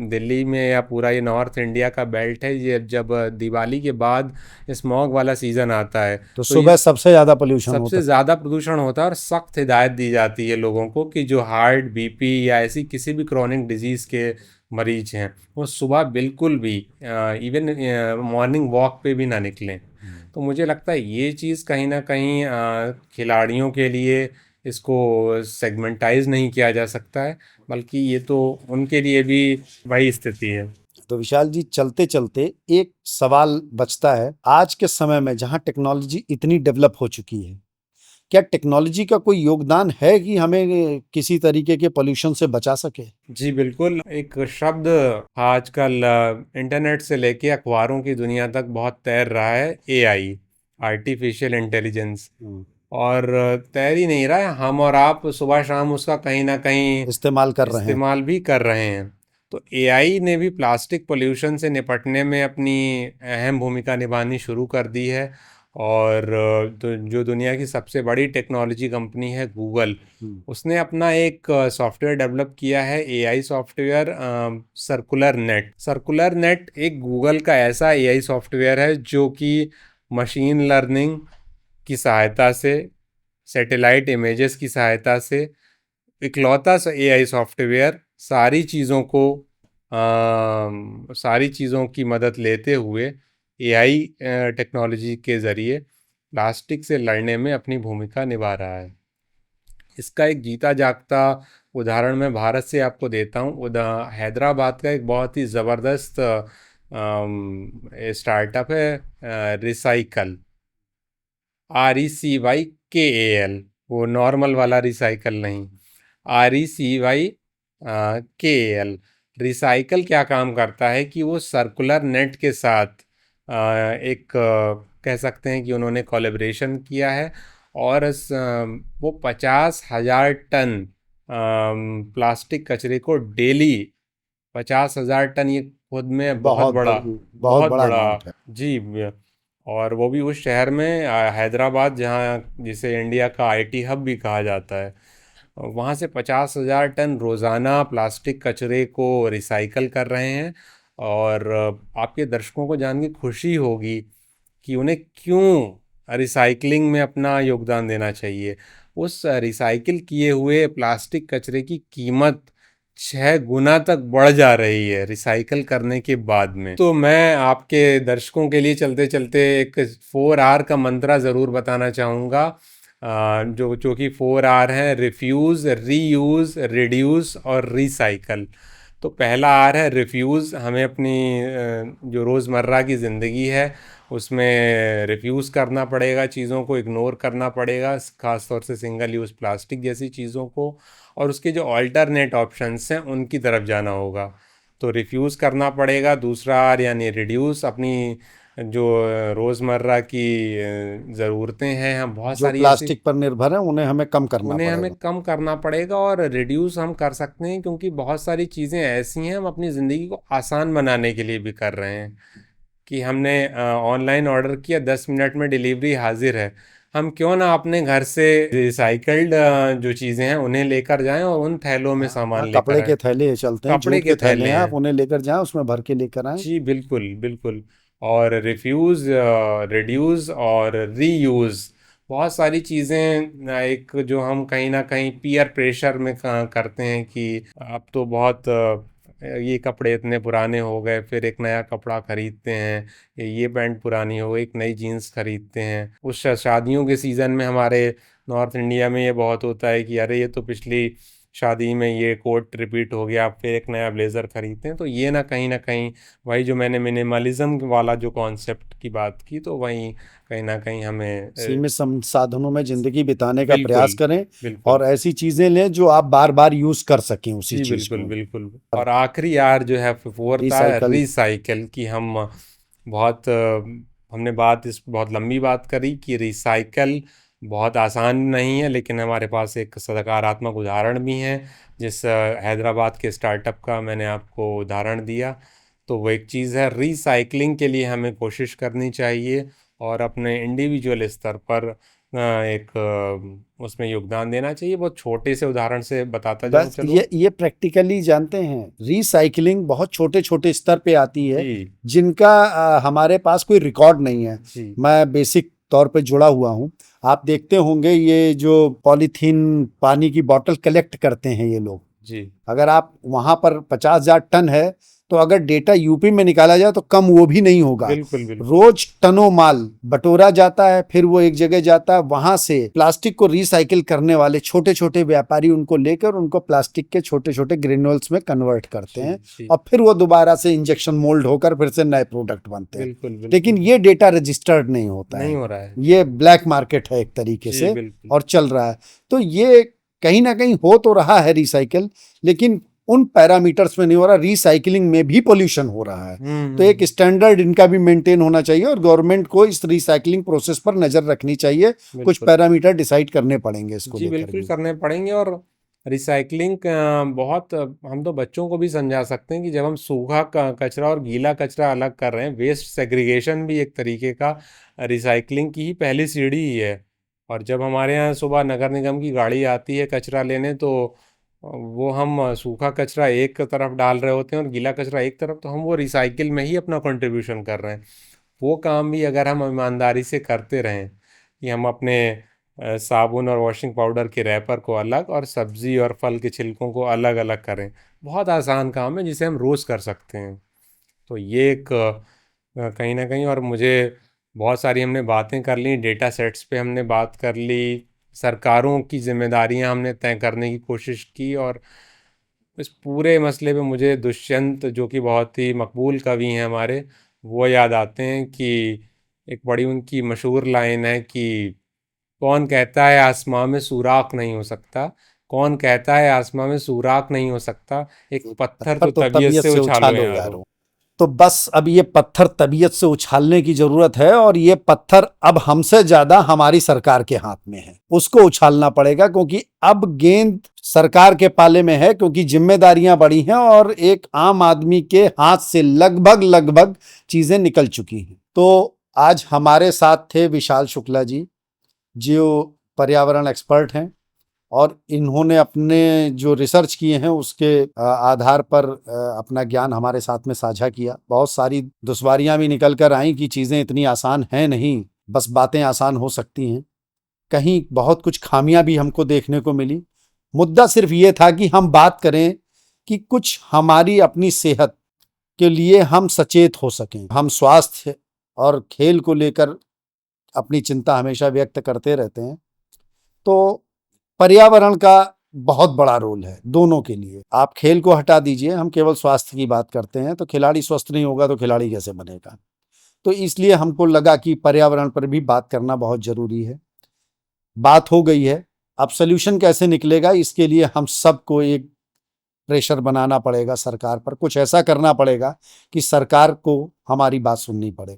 दिल्ली में या पूरा ये नॉर्थ इंडिया का बेल्ट है, ये जब दिवाली के बाद स्मॉग वाला सीज़न आता है तो तो ये सुबह सबसे ज्यादा पोल्यूशन होता सबसे है। ज़्यादा प्रदूषण होता है, और सख्त हिदायत दी जाती है लोगों को कि जो हार्ट, बीपी या ऐसी किसी भी क्रॉनिक डिजीज़ के मरीज हैं वो सुबह बिल्कुल भी इवन मॉर्निंग वॉक पे भी ना निकलें। तो मुझे लगता है ये चीज़ कहीं ना कहीं खिलाड़ियों के लिए इसको सेगमेंटाइज नहीं किया जा सकता है, बल्कि ये तो उनके लिए भी वही स्थिति है। तो विशाल जी, चलते चलते एक सवाल बचता है, आज के समय में जहां टेक्नोलॉजी इतनी डेवलप हो चुकी है, क्या टेक्नोलॉजी का कोई योगदान है कि हमें किसी तरीके के पोल्यूशन से बचा सके? जी बिल्कुल। एक शब्द आजकल इंटरनेट से लेके अखबारों की दुनिया तक बहुत तैर रहा है, एआई, आर्टिफिशियल इंटेलिजेंस। और तैर ही नहीं रहा है, हम और आप सुबह शाम उसका कहीं ना कहीं इस्तेमाल कर रहे हैं। इस्तेमाल भी कर रहे हैं। तो एआई ने भी प्लास्टिक पोल्यूशन से निपटने में अपनी अहम भूमिका निभानी शुरू कर दी है। और तो जो दुनिया की सबसे बड़ी टेक्नोलॉजी कंपनी है गूगल, उसने अपना एक सॉफ्टवेयर डेवलप किया है, AI software, circular net. Circular net एक गूगल का ऐसा एआई सॉफ्टवेयर है जो कि मशीन लर्निंग की सहायता से, सैटेलाइट इमेजेस की सहायता से, इकलौता सा एआई सॉफ्टवेयर सारी चीज़ों की मदद लेते हुए एआई टेक्नोलॉजी के ज़रिए प्लास्टिक से लड़ने में अपनी भूमिका निभा रहा है। इसका एक जीता जागता उदाहरण मैं भारत से आपको देता हूँ। हैदराबाद का एक बहुत ही ज़बरदस्त स्टार्टअप है, रिसाइकल, RECYKAL, वो नॉर्मल वाला रिसाइकल नहीं, RECYKAL। रिसाइकल क्या काम करता है कि वो सर्कुलर नेट के साथ कह सकते हैं कि उन्होंने कोलैबोरेशन किया है, और वो 50,000 टन प्लास्टिक कचरे को डेली, 50,000 टन, ये खुद में बहुत बड़ा अमाउंट है। जी। और वो भी उस शहर में, हैदराबाद, जहाँ जिसे इंडिया का आईटी हब भी कहा जाता है, वहाँ से 50,000 टन रोज़ाना प्लास्टिक कचरे को रिसाइकल कर रहे हैं। और आपके दर्शकों को जान के खुशी होगी कि उन्हें क्यों रिसाइकलिंग में अपना योगदान देना चाहिए। उस रिसाइकिल किए हुए प्लास्टिक कचरे की कीमत 6 गुना तक बढ़ जा रही है रिसाइकल करने के बाद में। तो मैं आपके दर्शकों के लिए चलते चलते एक 4R का मंत्रा ज़रूर बताना चाहूँगा, जो कि 4R है, रिफ्यूज़, रीयूज़, रिड्यूस और रिसाइकल। तो पहला R है रिफ्यूज़। हमें अपनी जो रोज़मर्रा की ज़िंदगी है उसमें रिफ्यूज़ करना पड़ेगा, चीज़ों को इग्नोर करना पड़ेगा, ख़ास तौर से सिंगल यूज़ प्लास्टिक जैसी चीज़ों को, और उसके जो अल्टरनेट ऑप्शंस हैं उनकी तरफ जाना होगा। तो रिफ्यूज़ करना पड़ेगा। दूसरा R यानी रिड्यूस, अपनी जो रोज़मर्रा की ज़रूरतें हैं, हम बहुत जो सारी ऐसी प्लास्टिक पर निर्भर है उन्हें हमें कम करना उन्हें पड़ेगा। हमें कम करना पड़ेगा। और रिड्यूस हम कर सकते हैं क्योंकि बहुत सारी चीज़ें ऐसी हैं हम अपनी ज़िंदगी को आसान बनाने के लिए भी कर रहे हैं, कि हमने ऑनलाइन ऑर्डर किया, 10 मिनट में डिलीवरी हाजिर है। हम क्यों ना अपने घर से रिसाइकल्ड जो चीज़ें हैं उन्हें लेकर जाएं और उन थैलों में सामान लेकर कपड़े आएं। के थैले चलते हैं, कपड़े जूट के के थैले हैं, हैं। आप उन्हें लेकर जाएं, उसमें भर के लेकर आएं। जी बिल्कुल बिल्कुल। और रिफ्यूज़, रिड्यूस और रीयूज़, बहुत सारी चीज़ें एक जो हम कहीं ना कहीं पीयर प्रेशर में करते हैं कि अब तो बहुत ये कपड़े इतने पुराने हो गए, फिर एक नया कपड़ा खरीदते हैं, ये पैंट पुरानी हो गई, एक नई जीन्स खरीदते हैं। उस शादियों के सीज़न में हमारे नॉर्थ इंडिया में ये बहुत होता है कि अरे ये तो पिछली शादी में ये कोट रिपीट हो गया, आप फिर एक नया ब्लेज़र खरीदते हैं। तो ये ना कहीं वही जो मैंने मिनिमलिज्म वाला जो कॉन्सेप्ट की बात की, तो वहीं कहीं ना कहीं हमें सीमित संसाधनों में जिंदगी बिताने का बिल्कुल प्रयास करें बिल्कुल और ऐसी चीजें लें जो आप बार बार यूज कर सकें उसी जी चीज बिल्कुल को। बिल्कुल। और आखिरी यार जो है फोर्थ है रिसाइकल। रिसाइकल की। हम बहुत हमने बात बहुत लंबी बात करी कि रिसाइकल बहुत आसान नहीं है, लेकिन हमारे पास एक सकारात्मक उदाहरण भी है, जिस हैदराबाद के स्टार्टअप का मैंने आपको उदाहरण दिया। तो वो एक चीज़ है, रिसाइकलिंग के लिए हमें कोशिश करनी चाहिए और अपने इंडिविजुअल स्तर पर एक उसमें योगदान देना चाहिए। बहुत छोटे से उदाहरण से बताता जाऊं, बस चलो। ये प्रैक्टिकली जानते हैं, रिसाइकलिंग बहुत छोटे छोटे स्तर पे आती है जी जिनका हमारे पास कोई रिकॉर्ड नहीं है। जी मैं बेसिक तौर पे जुड़ा हुआ हूँ। आप देखते होंगे ये जो पॉलीथीन पानी की बोतल कलेक्ट करते हैं ये लोग, जी अगर आप वहां पर 50,000 टन है तो अगर डेटा यूपी में निकाला जाए तो कम वो भी नहीं होगा। बिल्कुल बिल्कुल रोज टनों माल बटोरा जाता है, फिर वो एक जगह जाता है, वहां से प्लास्टिक को रिसाइकिल करने वाले छोटे छोटे व्यापारी उनको लेकर उनको प्लास्टिक के छोटे छोटे ग्रेन्यूल्स में कन्वर्ट करते जी हैं जी और फिर वो दोबारा से इंजेक्शन मोल्ड होकर फिर से नए प्रोडक्ट बनते हैं। बिल्कुल बिल्कुल लेकिन ये डेटा रजिस्टर्ड नहीं होता नहीं है, हो रहा है। ये ब्लैक मार्केट है एक तरीके जी से बिल्कुल और चल रहा है। तो ये कहीं ना कहीं हो तो रहा है रिसाइकिल, लेकिन उन पैरामीटर्स में नहीं हो रहा। रिसाइकलिंग में भी पोल्यूशन हो रहा है, तो एक स्टैंडर्ड इनका भी मेंटेन होना चाहिए और गवर्नमेंट को इस रिसाइकलिंग प्रोसेस पर नजर रखनी चाहिए। कुछ बिल्कुल पैरामीटर डिसाइड करने पड़ेंगे इसको जी लेकर बिल्कुल भी। करने पड़ेंगे। और रिसाइकलिंग बहुत हम तो बच्चों को भी समझा सकते हैं कि जब हम सूखा कचरा और गीला कचरा अलग कर रहे हैं, वेस्ट सेग्रीगेशन भी एक तरीके का रिसाइकलिंग की ही पहली सीढ़ी ही है। और जब हमारे यहाँ सुबह नगर निगम की गाड़ी आती है कचरा लेने, तो वो हम सूखा कचरा एक तरफ डाल रहे होते हैं और गीला कचरा एक तरफ, तो हम वो रिसाइकिल में ही अपना कंट्रीब्यूशन कर रहे हैं। वो काम भी अगर हम ईमानदारी से करते रहें कि हम अपने साबुन और वॉशिंग पाउडर के रैपर को अलग और सब्जी और फल के छिलकों को अलग अलग करें, बहुत आसान काम है जिसे हम रोज़ कर सकते हैं। तो ये एक कहीं ना कहीं, और मुझे बहुत सारी हमने बातें कर ली, डेटा सेट्स पे हमने बात कर ली, सरकारों की जिम्मेदारियां हमने तय करने की कोशिश की, और इस पूरे मसले पे मुझे दुष्यंत, जो कि बहुत ही मकबूल कवि हैं हमारे, वो याद आते हैं कि एक बड़ी उनकी मशहूर लाइन है कि कौन कहता है आसमां में सुराख नहीं हो सकता, कौन कहता है आसमां में सुराख नहीं हो सकता, एक पत्थर पत्थर तो तो तबीयत तबीयत से से उछालो उछालो यारो। यारो। तो बस अब ये पत्थर तबीयत से उछालने की जरूरत है और ये पत्थर अब हमसे ज्यादा हमारी सरकार के हाथ में है, उसको उछालना पड़ेगा क्योंकि अब गेंद सरकार के पाले में है, क्योंकि जिम्मेदारियां बड़ी हैं और एक आम आदमी के हाथ से लगभग लगभग चीजें निकल चुकी हैं। तो आज हमारे साथ थे विशाल शुक्ला जी, जो पर्यावरण एक्सपर्ट हैं और इन्होंने अपने जो रिसर्च किए हैं उसके आधार पर अपना ज्ञान हमारे साथ में साझा किया। बहुत सारी दुश्वारियां भी निकल कर आई कि चीज़ें इतनी आसान हैं नहीं, बस बातें आसान हो सकती हैं। कहीं बहुत कुछ खामियां भी हमको देखने को मिली। मुद्दा सिर्फ ये था कि हम बात करें कि कुछ हमारी अपनी सेहत के लिए हम सचेत हो सकें। हम स्वास्थ्य और खेल को लेकर अपनी चिंता हमेशा व्यक्त करते रहते हैं, तो पर्यावरण का बहुत बड़ा रोल है दोनों के लिए। आप खेल को हटा दीजिए, हम केवल स्वास्थ्य की बात करते हैं, तो खिलाड़ी स्वस्थ नहीं होगा तो खिलाड़ी कैसे बनेगा। तो इसलिए हमको लगा कि पर्यावरण पर भी बात करना बहुत जरूरी है। बात हो गई है, अब सोल्यूशन कैसे निकलेगा, इसके लिए हम सबको एक प्रेशर बनाना पड़ेगा सरकार पर, कुछ ऐसा करना पड़ेगा कि सरकार को हमारी बात सुननी पड़े।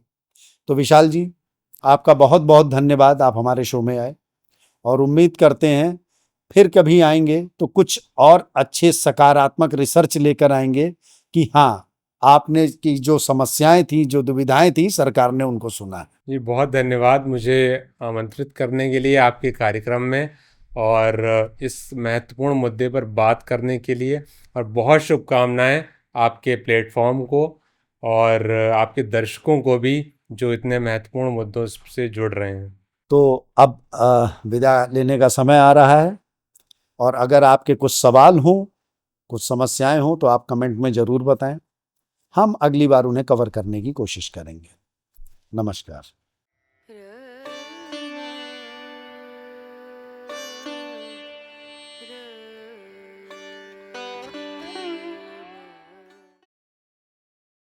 तो विशाल जी, आपका बहुत बहुत धन्यवाद, आप हमारे शो में आए और उम्मीद करते हैं फिर कभी आएंगे तो कुछ और अच्छे सकारात्मक रिसर्च लेकर आएंगे कि हाँ, आपने की जो समस्याएं थी, जो दुविधाएं थी, सरकार ने उनको सुना है। जी बहुत धन्यवाद मुझे आमंत्रित करने के लिए आपके कार्यक्रम में, और इस महत्वपूर्ण मुद्दे पर बात करने के लिए, और बहुत शुभकामनाएं आपके प्लेटफॉर्म को और आपके दर्शकों को भी, जो इतने महत्वपूर्ण मुद्दों से जुड़ रहे हैं। तो अब विदा लेने का समय आ रहा है और अगर आपके कुछ सवाल हों, कुछ समस्याएं हों तो आप कमेंट में ज़रूर बताएं, हम अगली बार उन्हें कवर करने की कोशिश करेंगे। नमस्कार।